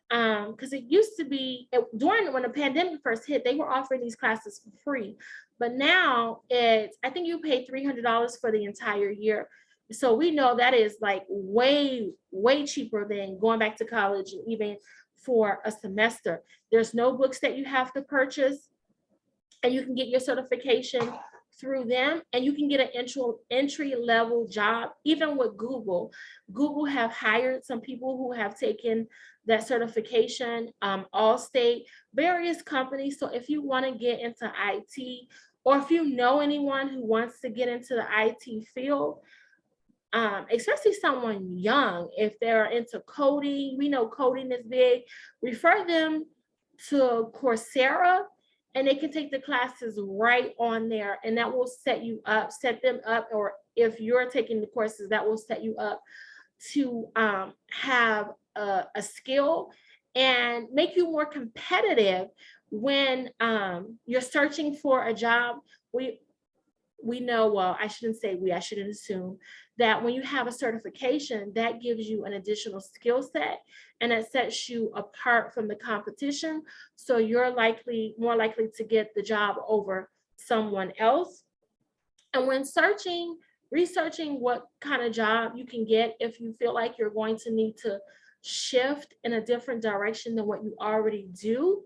because it used to be during when the pandemic first hit, they were offering these classes for free, but now it's, I think you pay $300 for the entire year. So we know that is like way cheaper than going back to college, and even for a semester. There's no books that you have to purchase, and you can get your certification through them, and you can get an entry level job. Even with Google have hired some people who have taken that certification, Allstate, various companies. So if you want to get into IT, or if you know anyone who wants to get into the IT field, especially someone young, if they're into coding, we know coding is big, refer them to Coursera, and they can take the classes right on there, and that will set them up, or if you're taking the courses, that will set you up to have a skill and make you more competitive when you're searching for a job. We know, well, I shouldn't say we, I shouldn't assume that when you have a certification, that gives you an additional skill set, and it sets you apart from the competition. So you're more likely to get the job over someone else. And when researching what kind of job you can get, if you feel like you're going to need to shift in a different direction than what you already do,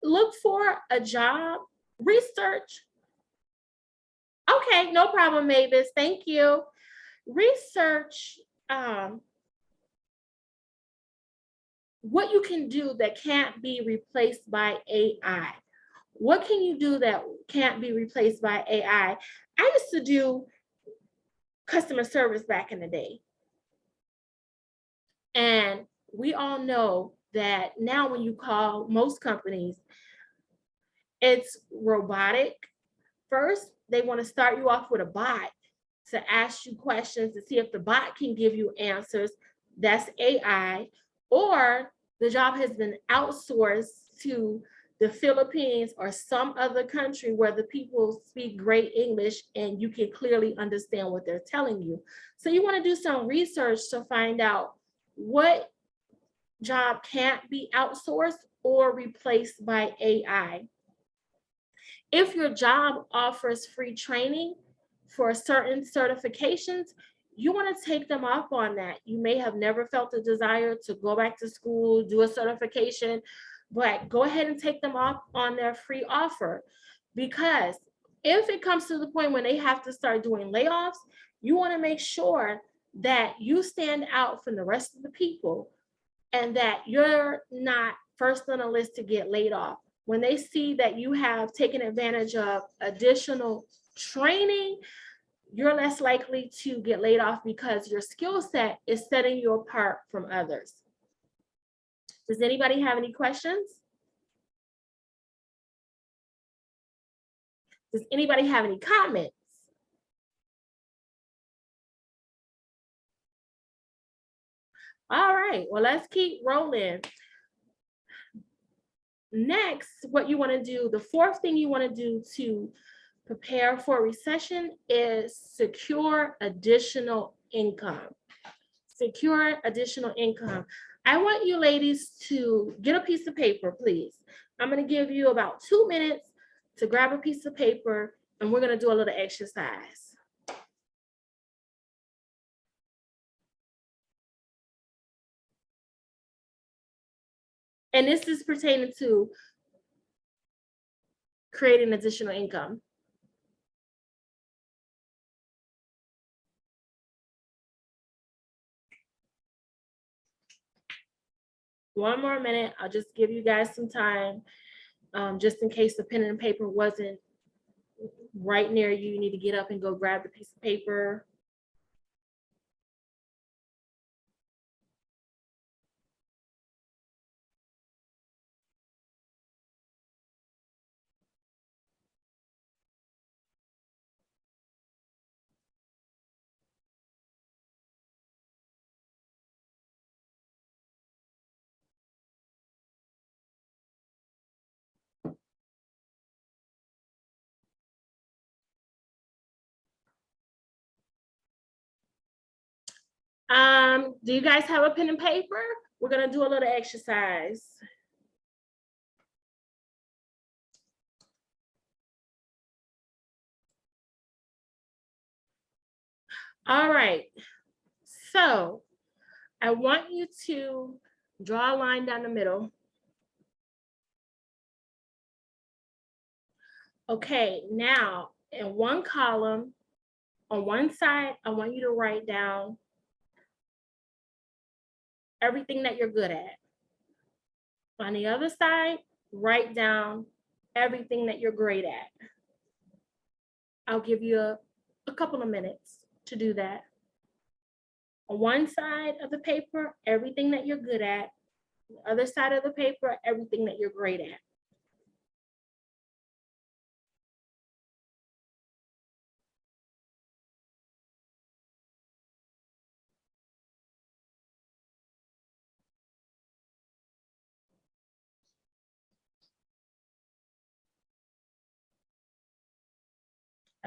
look for a job, research. Okay, no problem, Mavis. Thank you. Research what you can do that can't be replaced by AI. What can you do that can't be replaced by AI? I used to do customer service back in the day. And we all know that now when you call most companies, it's robotic. First, they want to start you off with a bot to ask you questions to see if the bot can give you answers. That's AI. Or the job has been outsourced to the Philippines or some other country where the people speak great English and you can clearly understand what they're telling you. So you want to do some research to find out what job can't be outsourced or replaced by AI. If your job offers free training for certain certifications, you want to take them up on that. You may have never felt a desire to go back to school, do a certification, but go ahead and take them up on their free offer. Because if it comes to the point when they have to start doing layoffs, you want to make sure that you stand out from the rest of the people and that you're not first on the list to get laid off. When they see that you have taken advantage of additional training, you're less likely to get laid off because your skill set is setting you apart from others. Does anybody have any questions? Does anybody have any comments? All right, well, let's keep rolling. Next, what you want to do, the fourth thing you want to do to prepare for a recession is secure additional income. Secure additional income. I want you ladies to get a piece of paper, please. I'm going to give you about 2 minutes to grab a piece of paper, and we're going to do a little exercise. And this is pertaining to creating additional income. One more minute. I'll just give you guys some time, just in case the pen and paper wasn't right near you. You need to get up and go grab the piece of paper. Do you guys have a pen and paper? We're gonna do a little exercise. All right, so I want you to draw a line down the middle. Okay, now in one column, on one side, I want you to write down everything that you're good at. On the other side, write down everything that you're great at. I'll give you a couple of minutes to do that. On one side of the paper, everything that you're good at. The other side of the paper, everything that you're great at.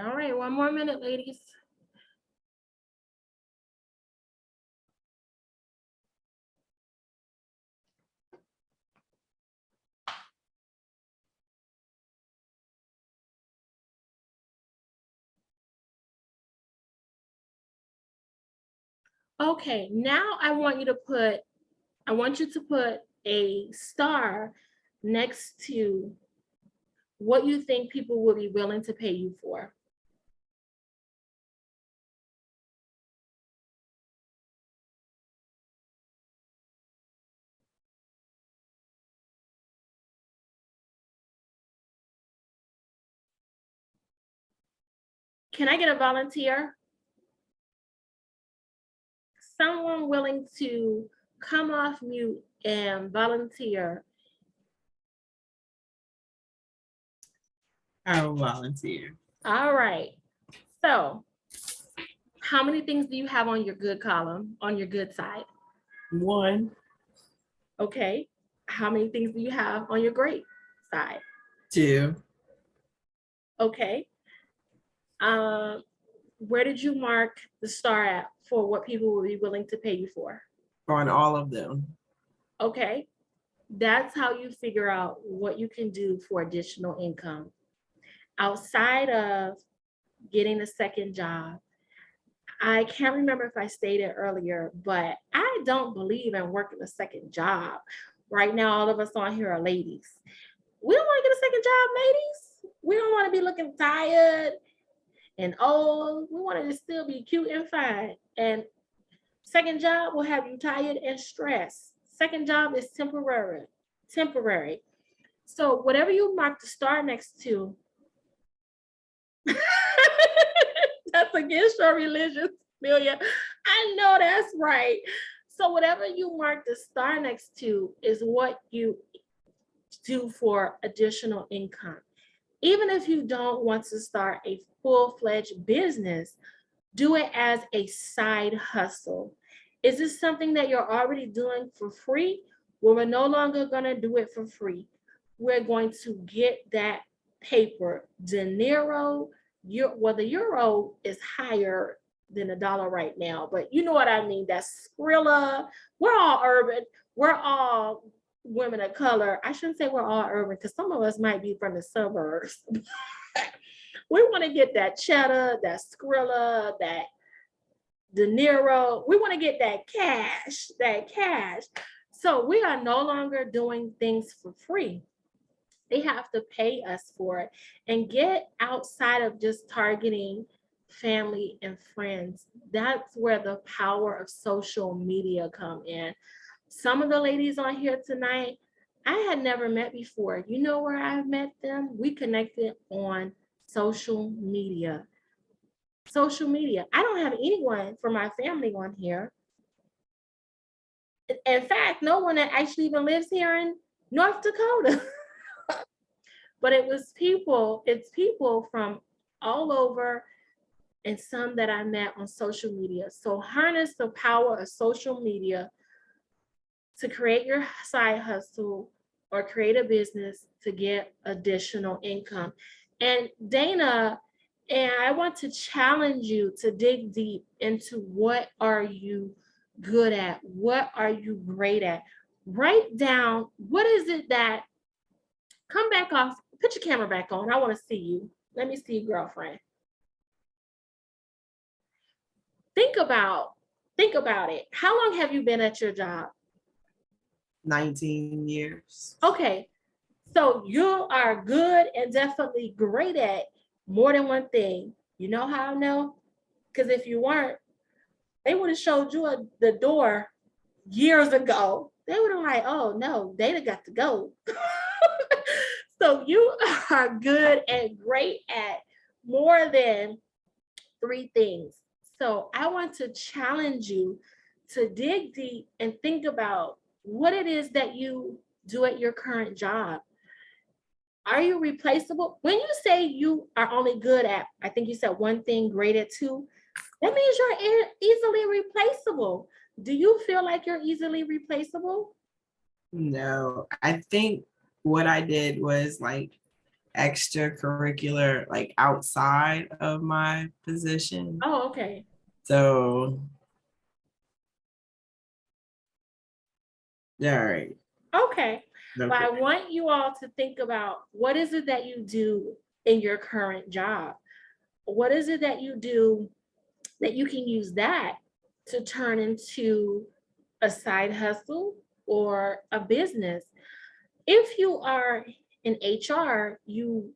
All right, one more minute, ladies. Okay, now I want you to put a star next to what you think people will be willing to pay you for. Can I get a volunteer? Someone willing to come off mute and volunteer. I will volunteer. All right. So how many things do you have on your good column, on your good side? 1, Okay. How many things do you have on your great side? 2, Okay. Where did you mark the star at for what people will be willing to pay you for? on all of them. Okay. That's how you figure out what you can do for additional income. Outside of getting a second job, I can't remember if I stated earlier, but I don't believe in working a second job. Right now, all of us on here are ladies. We don't want to get a second job, ladies. We don't want to be looking tired and old. We want to still be cute and fine. And second job will have you tired and stressed. Second job is temporary. So whatever you mark the star next to, that's against your religion, Amelia. I know that's right. So whatever you mark the star next to is what you do for additional income. Even if you don't want to start a full-fledged business, do it as a side hustle. Is this something that you're already doing for free? Well, we're no longer going to do it for free. We're going to get that paper, dinero. Well, the euro is higher than a dollar right now, but you know what I mean. That's Skrilla. We're all urban. We're all women of color. I shouldn't say we're all urban because some of us might be from the suburbs. We want to get that cheddar, that Skrilla, that dinero. We want to get that cash. So we are no longer doing things for free. They have to pay us for it and get outside of just targeting family and friends. That's where the power of social media come in. Some of the ladies on here tonight, I had never met before. You know where I've met them? We connected on social media. Social media. I don't have anyone from my family on here. In fact, no one that actually even lives here in North Dakota. But it's people from all over and some that I met on social media. So harness the power of social media to create your side hustle or create a business to get additional income. And Dana, and I want to challenge you to dig deep into what are you good at? What are you great at? Write down, what is it that, come back off, put your camera back on. I want to see you. Let me see you, girlfriend. Think about it. How long have you been at your job? 19 years. Okay. So you are good and definitely great at more than one thing. You know how I know? Because if you weren't, they would have showed you the door years ago. They would have like, oh no, Data got to go. So you are good and great at more than 3 things. So I want to challenge you to dig deep and think about what it is that you do at your current job. Are you replaceable? When you say you are only good at, I think you said one thing, great at 2, that means you're easily replaceable. Do you feel like you're easily replaceable? No, I think what I did was like extracurricular, like outside of my position. Oh, okay. So, all right. Okay. But I Okay. want you all to think about, what is it that you do in your current job? What is it that you do that you can use that to turn into a side hustle or a business? If you are in HR, you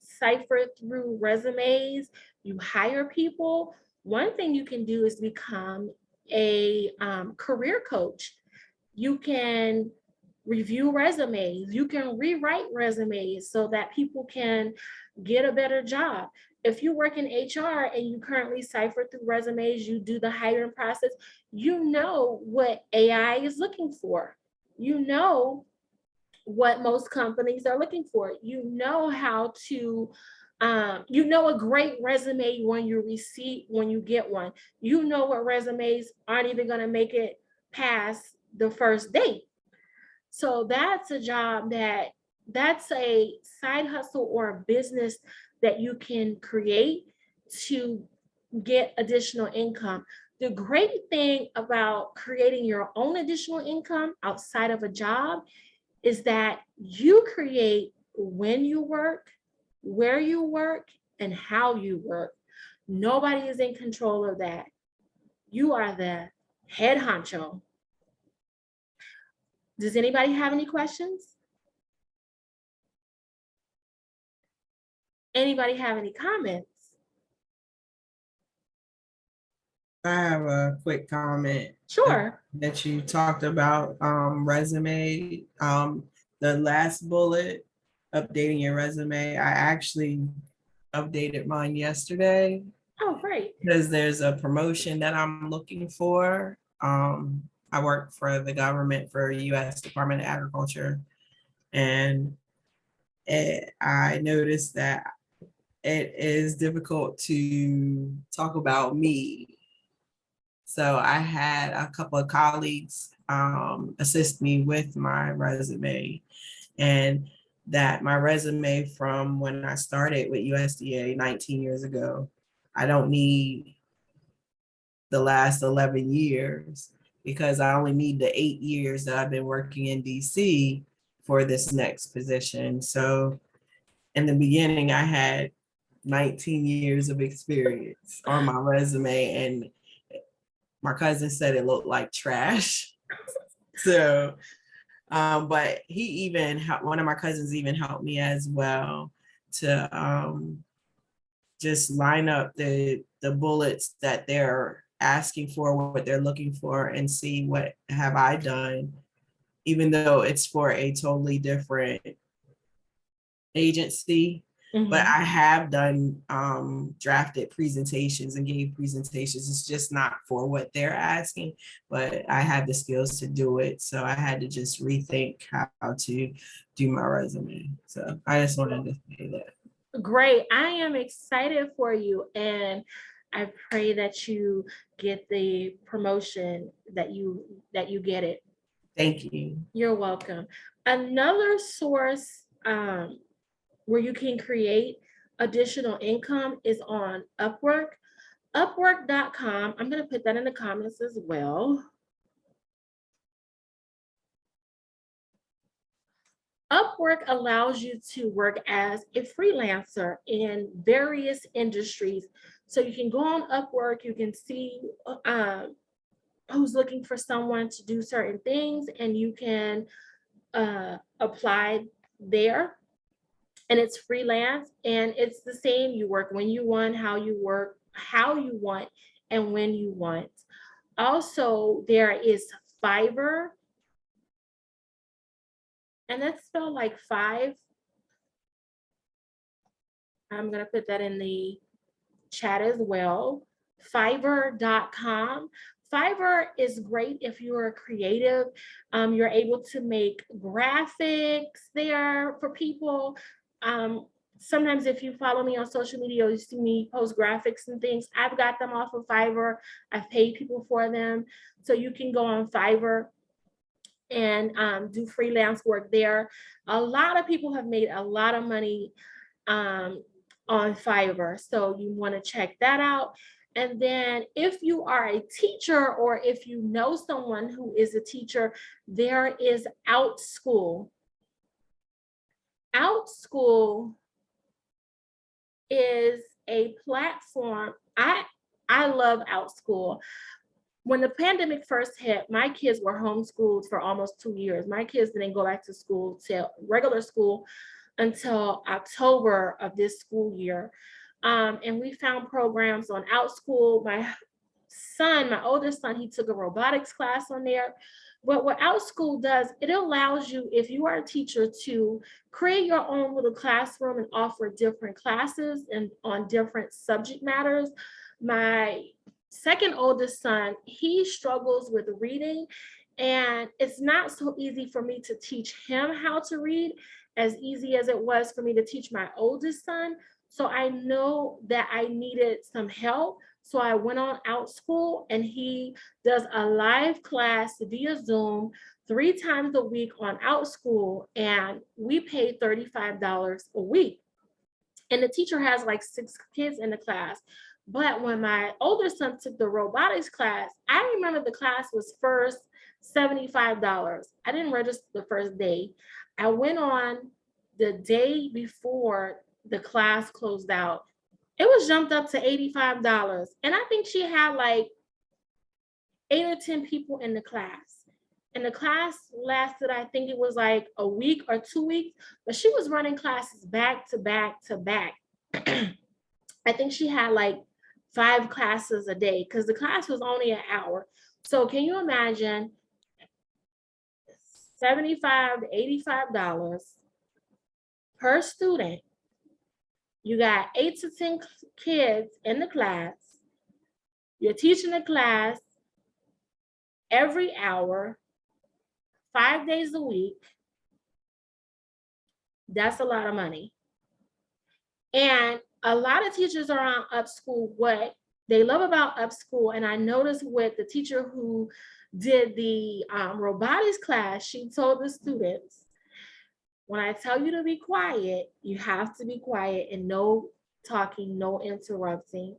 cipher through resumes, you hire people. One thing you can do is become a career coach. You can review resumes, you can rewrite resumes so that people can get a better job. If you work in HR and you currently cipher through resumes, you do the hiring process, you know what AI is looking for. You know what most companies are looking for. You know how to, you know a great resume when you get one. You know what resumes aren't even going to make it past the first date. So that's a job that's a side hustle or a business that you can create to get additional income. The great thing about creating your own additional income outside of a job is that you create when you work, where you work, and how you work. Nobody is in control of that. You are the head honcho. Does anybody have any questions? Anybody have any comments? I have a quick comment Sure. that you talked about resume. The last bullet, updating your resume. I actually updated mine yesterday Oh, great. because there's a promotion that I'm looking for. I work for the government for U.S. Department of Agriculture, and I noticed that it is difficult to talk about me. So I had a couple of colleagues assist me with my resume, and that my resume from when I started with USDA 19 years ago, I don't need the last 11 years because I only need the 8 years that I've been working in DC for this next position. So in the beginning, I had 19 years of experience on my resume, and my cousin said it looked like trash. So, but one of my cousins even helped me as well to just line up the bullets that they're asking for, what they're looking for, and see what have I done, even though it's for a totally different agency. But I have done drafted presentations and gave presentations. It's just not for what they're asking, but I have the skills to do it. So I had to just rethink how to do my resume. So I just wanted to say that. Great. I am excited for you, and I pray that you get the promotion, that you get it. Thank you. You're welcome. Another source where you can create additional income is on Upwork. Upwork.com. I'm going to put that in the comments as well. Upwork allows you to work as a freelancer in various industries. So you can go on Upwork, you can see who's looking for someone to do certain things, and you can apply there. And it's freelance, and it's the same. You work when you want, how you work, how you want, and when you want. Also, there is Fiverr, and that's spelled like five. I'm gonna put that in the chat as well. Fiverr.com. Fiverr is great if you're a creative. You're able to make graphics there for people. Sometimes if you follow me on social media, you see me post graphics and things. I've got them off of Fiverr. I've paid people for them. So you can go on Fiverr and do freelance work there. A lot of people have made a lot of money on Fiverr. So you want to check that out. And then if you are a teacher, or if you know someone who is a teacher, there is OutSchool. OutSchool is a platform. I love OutSchool. When the pandemic first hit, my kids were homeschooled for almost 2 years. My kids didn't go back to school till regular school until October of this school year. And we found programs on OutSchool. My son, my oldest son, he took a robotics class on there. But what OutSchool does, it allows you, if you are a teacher, to create your own little classroom and offer different classes and on different subject matters. My second oldest son, he struggles with reading, and it's not so easy for me to teach him how to read as easy as it was for me to teach my oldest son. So I know that I needed some help. So I went on OutSchool, and he does a live class via Zoom 3 times a week on OutSchool, and we paid $35 a week. And the teacher has like 6 kids in the class. But when my older son took the robotics class, I remember the class was first $75. I didn't register the first day. I went on the day before the class closed out. It was jumped up to $85. And I think she had like 8 or 10 people in the class. And the class lasted, I think it was like a week or 2 weeks, but she was running classes back to back to back. I think she had like 5 classes a day, because the class was only an hour. So can you imagine $75 to $85 per student? You got 8 to 10 kids in the class. You're teaching the class every hour, 5 days a week. That's a lot of money. And a lot of teachers are on OutSchool. What they love about OutSchool, and I noticed with the teacher who did the robotics class, she told the students, when I tell you to be quiet, you have to be quiet, and no talking, no interrupting.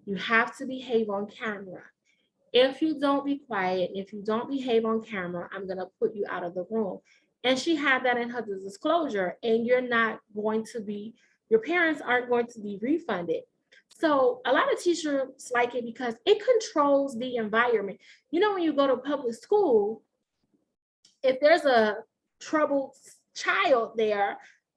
You have to behave on camera. If you don't be quiet, if you don't behave on camera, I'm gonna put you out of the room. And she had that in her disclosure, and you're not going to be, your parents aren't going to be refunded. So a lot of teachers like it because it controls the environment. You know, when you go to public school, if there's a troubled child there,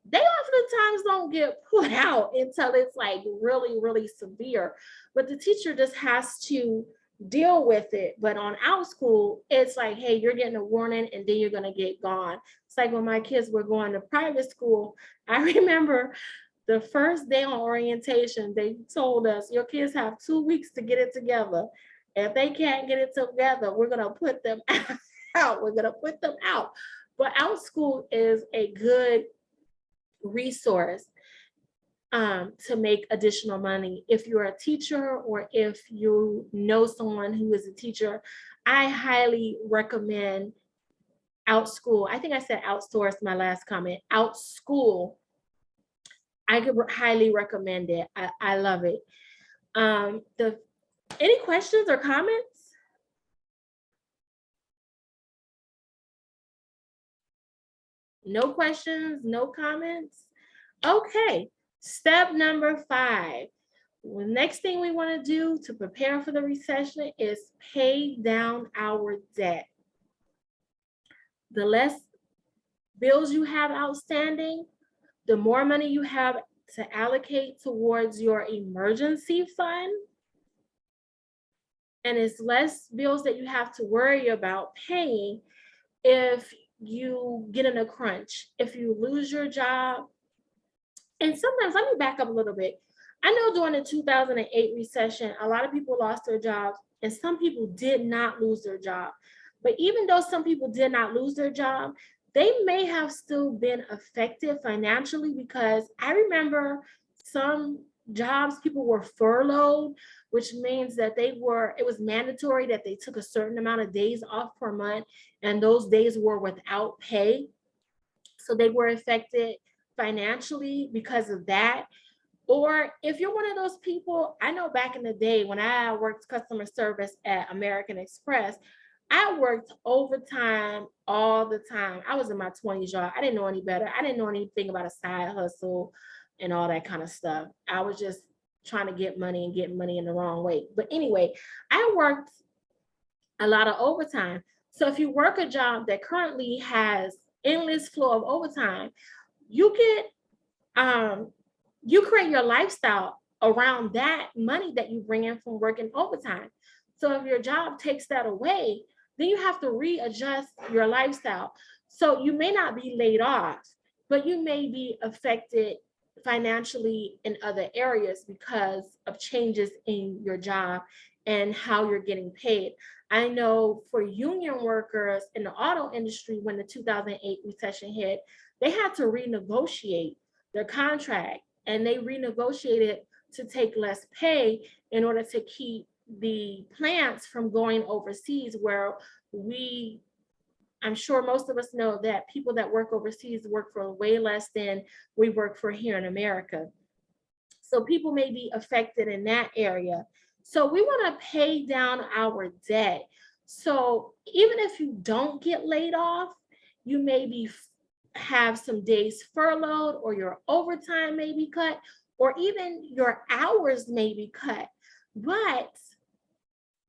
they oftentimes don't get put out until it's like really, really severe. But the teacher just has to deal with it. But on OutSchool, it's like, hey, you're getting a warning, and then you're gonna get gone. It's like when my kids were going to private school, I remember the first day on orientation, they told us, your kids have 2 weeks to get it together. If they can't get it together, we're gonna put them out. We're gonna put them out. But OutSchool is a good resource to make additional money. If you're a teacher, or if you know someone who is a teacher, I highly recommend OutSchool. I think I said outsource my last comment. OutSchool, I could highly recommend it. I love it. Any questions or comments? No questions, no comments? Okay, step number 5. The next thing we want to do to prepare for the recession is pay down our debt. The less bills you have outstanding, the more money you have to allocate towards your emergency fund, and it's less bills that you have to worry about paying if you get in a crunch, if you lose your job. And sometimes, let me back up a little bit. I know during the 2008 recession, a lot of people lost their jobs and some people did not lose their job. But even though some people did not lose their job, they may have still been affected financially, because I remember some jobs people were furloughed, which means that it was mandatory that they took a certain amount of days off per month, and those days were without pay. So they were affected financially because of that. Or if you're one of those people, I know back in the day when I worked customer service at American Express, I worked overtime all the time. I was in my 20s, y'all. I didn't know any better. I didn't know anything about a side hustle and all that kind of stuff. I was just trying to get money and getting money in the wrong way. But anyway, I worked a lot of overtime. So if you work a job that currently has endless flow of overtime, you get you create your lifestyle around that money that you bring in from working overtime. So if your job takes that away, then you have to readjust your lifestyle. So you may not be laid off, but you may be affected financially in other areas because of changes in your job and how you're getting paid. I know for union workers in the auto industry, when the 2008 recession hit, they had to renegotiate their contract, and they renegotiated to take less pay in order to keep the plants from going overseas, where I'm sure most of us know that people that work overseas work for way less than we work for here in America. So people may be affected in that area. So we want to pay down our debt. So even if you don't get laid off, you maybe have some days furloughed, or your overtime may be cut, or even your hours may be cut. But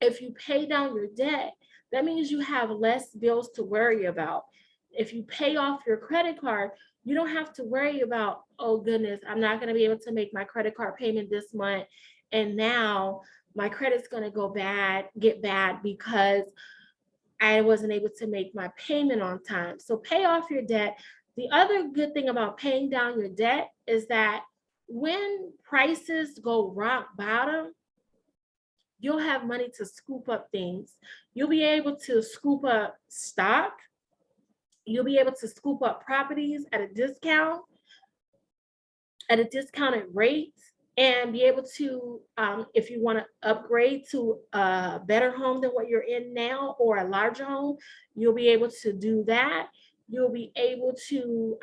if you pay down your debt, that means you have less bills to worry about. If you pay off your credit card, you don't have to worry about, oh goodness, I'm not going to be able to make my credit card payment this month, and now my credit's going to get bad because I wasn't able to make my payment on time. So pay off your debt. The other good thing about paying down your debt is that when prices go rock bottom, you'll have money to scoop up things. You'll be able to scoop up stock. You'll be able to scoop up properties at a discount, at a discounted rate, and be able to, if you want to upgrade to a better home than what you're in now, or a larger home, you'll be able to do that. You'll be able to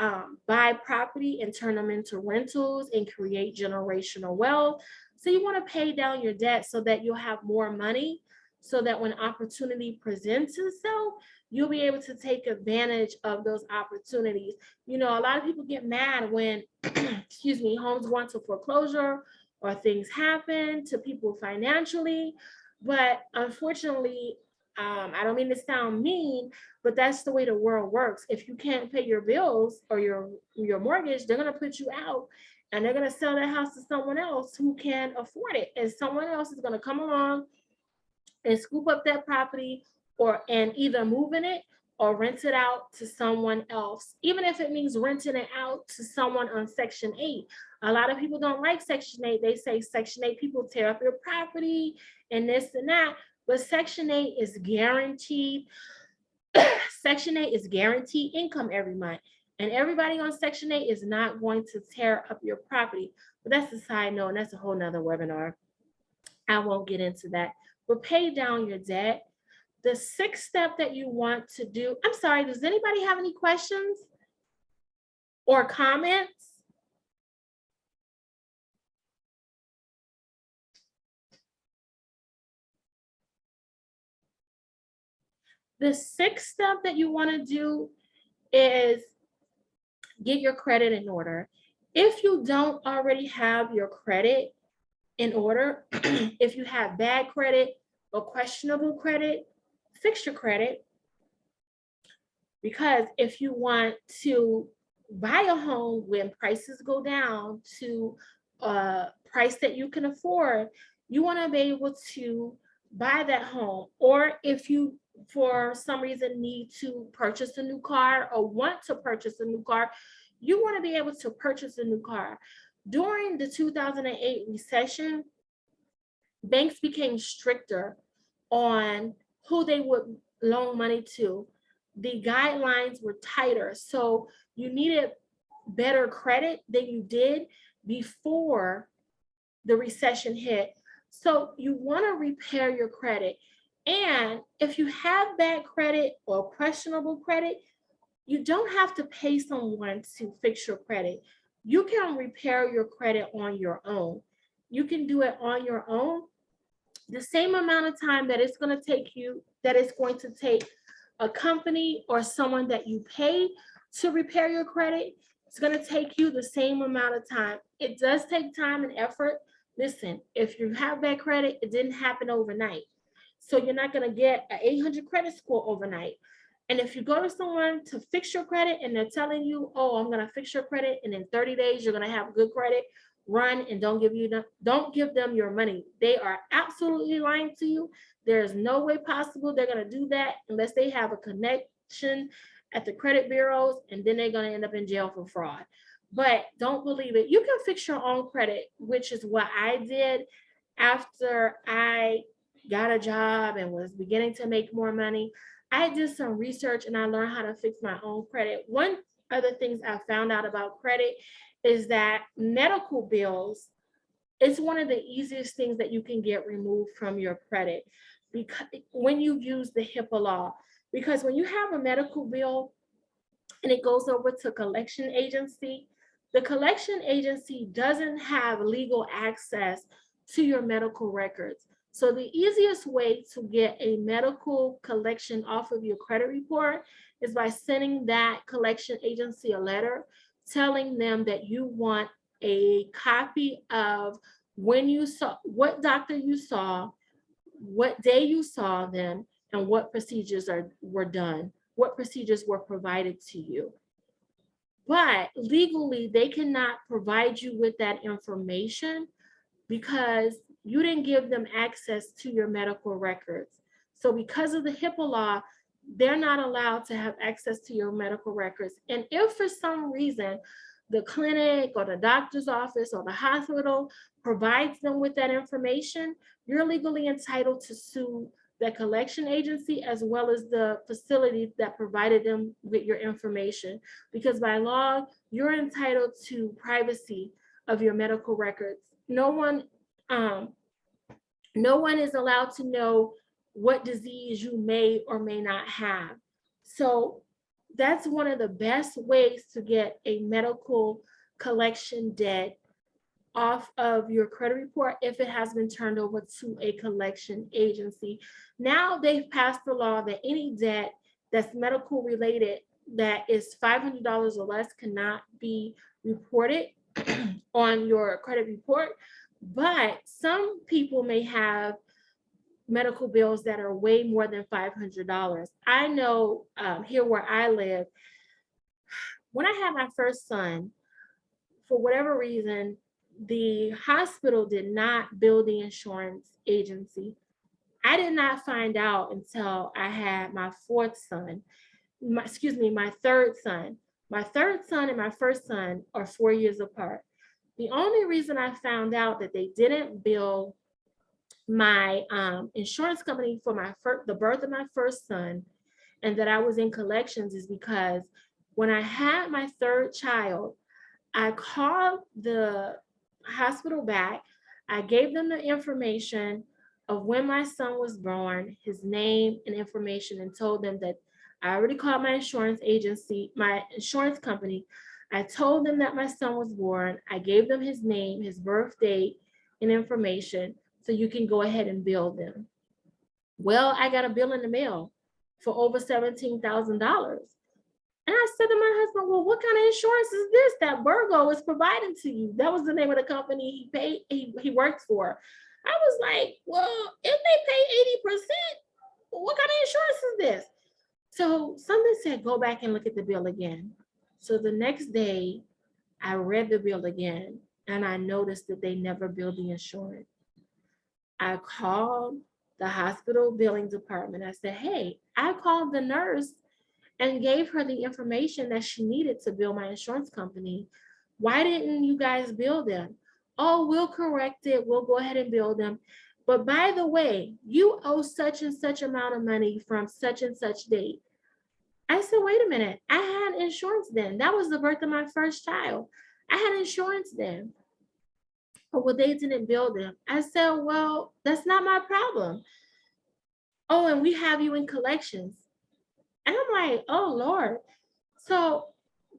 buy property and turn them into rentals and create generational wealth. So you want to pay down your debt so that you'll have more money, so that when opportunity presents itself, you'll be able to take advantage of those opportunities. You know, a lot of people get mad when, excuse me, homes go into foreclosure or things happen to people financially. But unfortunately, I don't mean to sound mean, but that's the way the world works. If you can't pay your bills or your mortgage, they're going to put you out, and they're going to sell that house to someone else who can afford it. And someone else is going to come along and scoop up that property, and either move in it or rent it out to someone else, even if it means renting it out to someone on Section 8. A lot of people don't like Section 8. They say Section 8 people tear up your property and this and that. But Section 8 is guaranteed. Section 8 is guaranteed income every month. And everybody on Section 8 is not going to tear up your property. But that's a side note, and that's a whole nother webinar. I won't get into that. But pay down your debt. The sixth step that you want to do, I'm sorry, does anybody have any questions or comments? The sixth step that you want to do is get your credit in order. If you don't already have your credit in order, if you have bad credit or questionable credit, fix your credit. Because if you want to buy a home when prices go down to a price that you can afford, you want to be able to buy that home. Or if you, for some reason, need to purchase a new car or want to purchase a new car, you want to be able to purchase a new car. During the 2008 recession, banks became stricter on who they would loan money to. The guidelines were tighter. So you needed better credit than you did before the recession hit. So you want to repair your credit. And if you have bad credit or questionable credit, you don't have to pay someone to fix your credit. You can repair your credit on your own. You can do it on your own. The same amount of time that it's going to take you, that it's going to take a company or someone that you pay to repair your credit, it's going to take you the same amount of time. It does take time and effort. Listen, if you have bad credit, it didn't happen overnight. So you're not going to get an 800 credit score overnight. And if you go to someone to fix your credit and they're telling you, oh, I'm going to fix your credit, and in 30 days you're going to have good credit, run and don't give them your money. They are absolutely lying to you. There's no way possible they're going to do that unless they have a connection at the credit bureaus, and then they're going to end up in jail for fraud. But don't believe it. You can fix your own credit, which is what I did after I got a job and was beginning to make more money. I did some research and I learned how to fix my own credit. One of the things I found out about credit is that medical bills is one of the easiest things that you can get removed from your credit, because when you use the HIPAA law, because when you have a medical bill and it goes over to collection agency, the collection agency doesn't have legal access to your medical records. So the easiest way to get a medical collection off of your credit report is by sending that collection agency a letter telling them that you want a copy of when you saw, what doctor you saw, what day you saw them, and what procedures were done, what procedures were provided to you. But legally, they cannot provide you with that information because you didn't give them access to your medical records. So because of the HIPAA law, they're not allowed to have access to your medical records. And if for some reason the clinic or the doctor's office or the hospital provides them with that information, you're legally entitled to sue the collection agency as well as the facility that provided them with your information. Because by law, you're entitled to privacy of your medical records. No one is allowed to know what disease you may or may not have. So that's one of the best ways to get a medical collection debt off of your credit report if it has been turned over to a collection agency. Now they've passed the law that any debt that's medical related that is $500 or less cannot be reported on your credit report. But some people may have medical bills that are way more than $500. I know here where I live, when I had my first son, for whatever reason, the hospital did not bill the insurance agency. I did not find out until I had my fourth son, my third son. My third son and my first son are 4 years apart. The only reason I found out that they didn't bill my insurance company for the birth of my first son and that I was in collections is because when I had my third child, I called the hospital back. I gave them the information of when my son was born, his name and information, and told them that I already called my insurance agency, my insurance company. I told them that my son was born. I gave them his name, his birth date, and information, so you can go ahead and bill them. Well, I got a bill in the mail for over $17,000. And I said to my husband, well, what kind of insurance is this that Virgo is providing to you? That was the name of the company he worked for. I was like, well, if they pay 80%, what kind of insurance is this? So something said, go back and look at the bill again. So the next day, I read the bill again, and I noticed that they never billed the insurance. I called the hospital billing department. I said, hey, I called the nurse and gave her the information that she needed to bill my insurance company. Why didn't you guys bill them? Oh, we'll correct it. We'll go ahead and bill them. But by the way, you owe such and such amount of money from such and such date. I said, wait a minute. I had insurance then. That was the birth of my first child. I had insurance then. But well, they didn't bill them. I said, well, that's not my problem. Oh, and we have you in collections. And I'm like, oh, Lord. So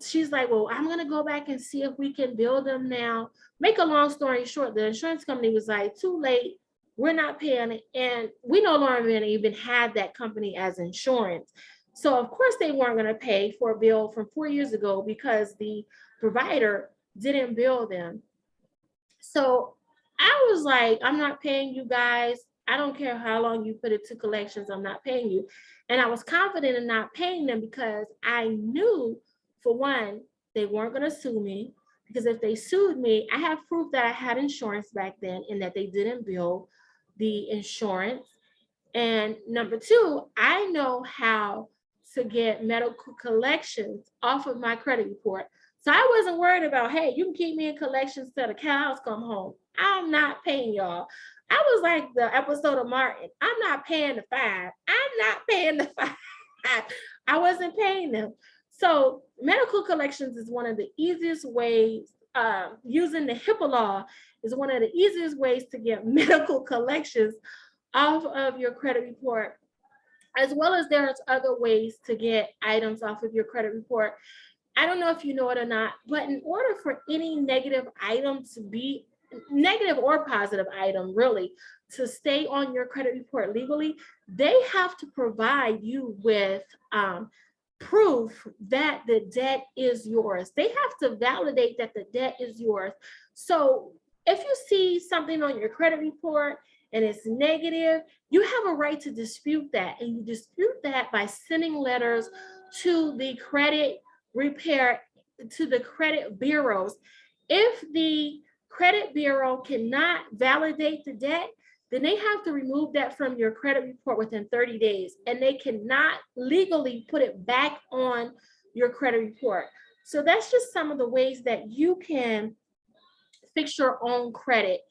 she's like, well, I'm going to go back and see if we can bill them now. Make a long story short, the insurance company was like, too late. We're not paying it. And we no longer even had that company as insurance. So of course they weren't going to pay for a bill from 4 years ago because the provider didn't bill them. So I was like, I'm not paying you guys. I don't care how long you put it to collections, I'm not paying you. And I was confident in not paying them because I knew, for one, they weren't going to sue me. Because if they sued me, I have proof that I had insurance back then and that they didn't bill the insurance. And number two, I know how to get medical collections off of my credit report. So I wasn't worried about, hey, you can keep me in collections till the cows come home. I'm not paying y'all. I was like the episode of Martin. I'm not paying the five. I'm not paying the five. I wasn't paying them. So medical collections is one of the easiest ways, using the HIPAA law is one of the easiest ways to get medical collections off of your credit report, as well as there's other ways to get items off of your credit report. I don't know if you know it or not, but in order for any negative item to be negative or positive item really to stay on your credit report legally, they have to provide you with proof that the debt is yours. They have to validate that the debt is yours. So if you see something on your credit report and it's negative, you have a right to dispute that. And you dispute that by sending letters to the credit bureaus. If the credit bureau cannot validate the debt, then they have to remove that from your credit report within 30 days. And they cannot legally put it back on your credit report. So that's just some of the ways that you can fix your own credit.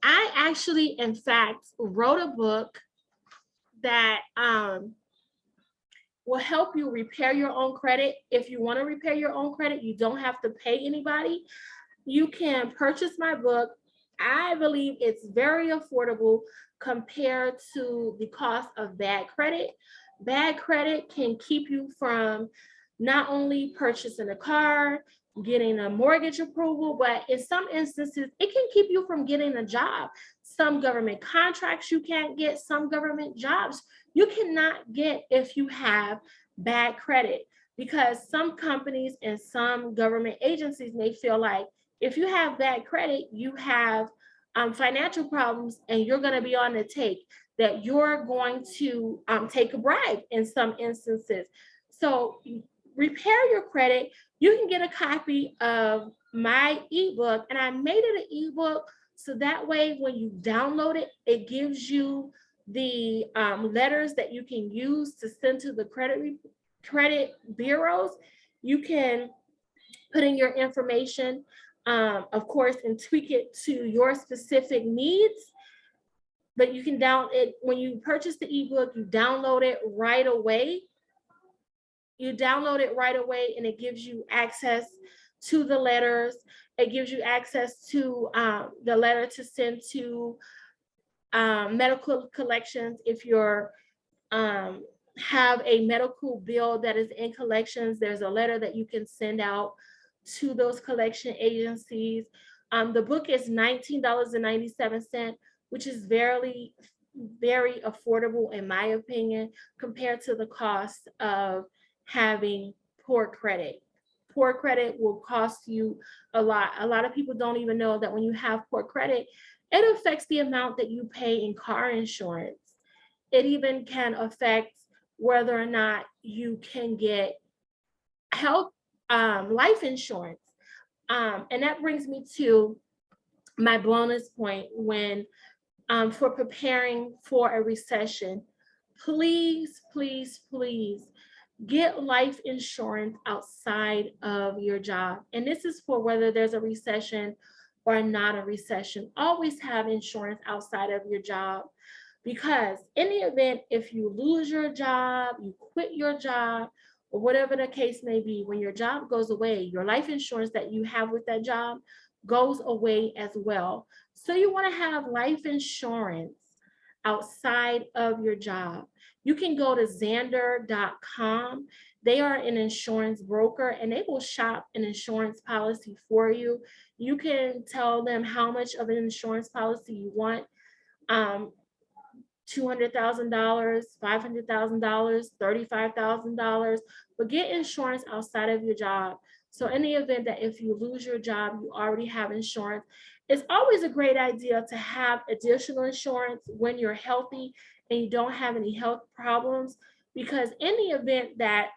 I actually, in fact, wrote a book that will help you repair your own credit. If you want to repair your own credit, you don't have to pay anybody. You can purchase my book. I believe it's very affordable compared to the cost of bad credit. Bad credit can keep you from not only purchasing a car, getting a mortgage approval, but in some instances, it can keep you from getting a job. Some government contracts you can't get, some government jobs you cannot get if you have bad credit, because some companies and some government agencies may feel like if you have bad credit, you have financial problems and you're going to be on the take, that you're going to take a bribe in some instances. So repair your credit. You can get a copy of my ebook, and I made it an ebook so that way when you download it, it gives you the letters that you can use to send to the credit bureaus. You can put in your information, of course, and tweak it to your specific needs. But you can download it when you purchase the ebook. You download it right away. And it gives you access to the letters. It gives you access to the letter to send to medical collections. If you're have a medical bill that is in collections, there's a letter that you can send out to those collection agencies. The book is $19.97, which is very, very affordable in my opinion, compared to the cost of having poor credit. Poor credit will cost you a lot. A lot of people don't even know that when you have poor credit, it affects the amount that you pay in car insurance. It even can affect whether or not you can get health, life insurance. And that brings me to my bonus point when for preparing for a recession. Please, please, please get life insurance outside of your job. And this is for whether there's a recession or not a recession. Always have insurance outside of your job, because in the event, if you lose your job, you quit your job, or whatever the case may be, when your job goes away, your life insurance that you have with that job goes away as well. So you want to have life insurance outside of your job. You can go to Xander.com. They are an insurance broker and they will shop an insurance policy for you. You can tell them how much of an insurance policy you want. $200,000, $500,000, $35,000, but get insurance outside of your job. So in the event that if you lose your job, you already have insurance. It's always a great idea to have additional insurance when you're healthy and you don't have any health problems, because in the event that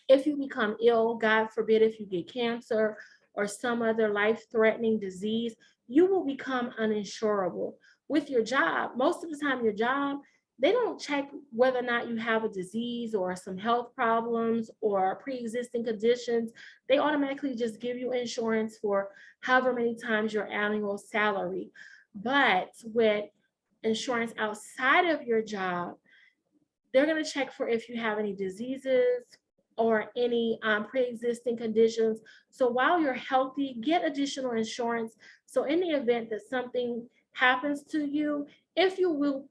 if you become ill, God forbid, if you get cancer or some other life-threatening disease, you will become uninsurable. With your job, most of the time your job, they don't check whether or not you have a disease or some health problems or pre-existing conditions. They automatically just give you insurance for however many times your annual salary. But with insurance outside of your job, they're going to check for if you have any diseases or any pre-existing conditions. So while you're healthy, get additional insurance. So in the event that something happens to you, if you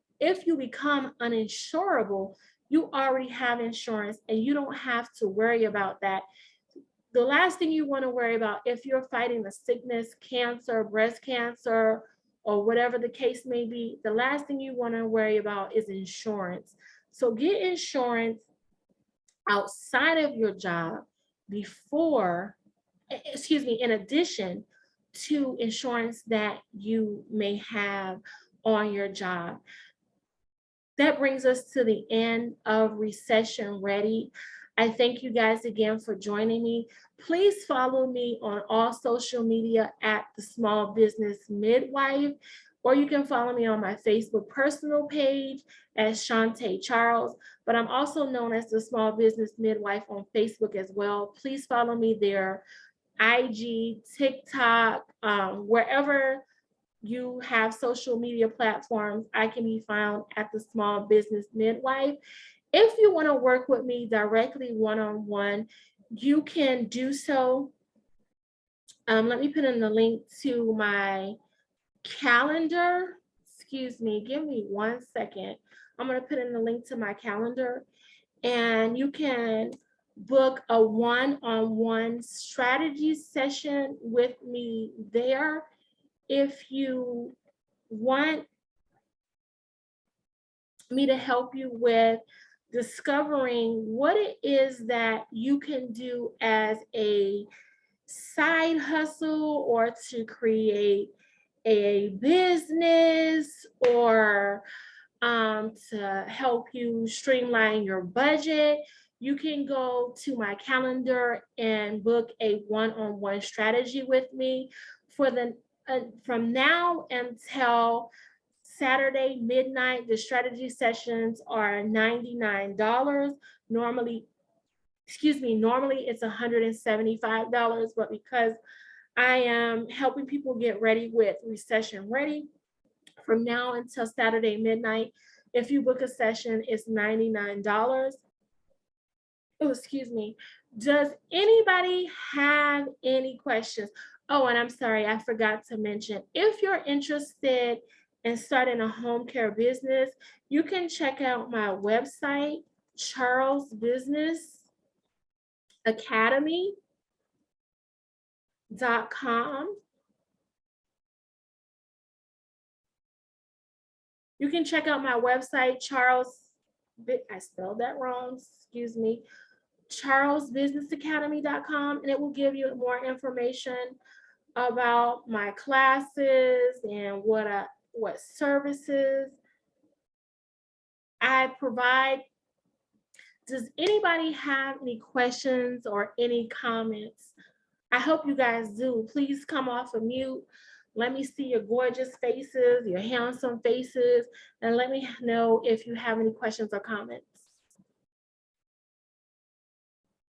become uninsurable, you already have insurance and you don't have to worry about that. The last thing you want to worry about if you're fighting a sickness, cancer, breast cancer, or whatever the case may be, the last thing you want to worry about is insurance. So get insurance outside of your job in addition to insurance that you may have on your job. That brings us to the end of Recession Ready. I thank you guys again for joining me. Please follow me on all social media at The Small Business Midwife, or you can follow me on my Facebook personal page as Shantae Charles, but I'm also known as The Small Business Midwife on Facebook as well. Please follow me there, IG, TikTok, wherever you have social media platforms, I can be found at The Small Business Midwife. If you want to work with me directly one-on-one, you can do so. Let me put in the link to my calendar. Excuse me, give me 1 second. I'm going to put in the link to my calendar, and you can book a one-on-one strategy session with me there. If you want me to help you with discovering what it is that you can do as a side hustle, or to create a business, or to help you streamline your budget, you can go to my calendar and book a one-on-one strategy with me for the from now until Saturday midnight. The strategy sessions are $99. Normally it's $175, but because I am helping people get ready with Recession Ready, from now until Saturday midnight, if you book a session, it's $99. Oh, excuse me. Does anybody have any questions? Oh, and I'm sorry, I forgot to mention, if you're interested in starting a home care business, you can check out my website, charlesbusinessacademy.com. You can check out my website, I spelled that wrong, excuse me, charlesbusinessacademy.com, and it will give you more information about my classes and what services I provide. Does anybody have any questions or any comments? I hope you guys do. Please come off of mute. Let me see your gorgeous faces, your handsome faces, and let me know if you have any questions or comments.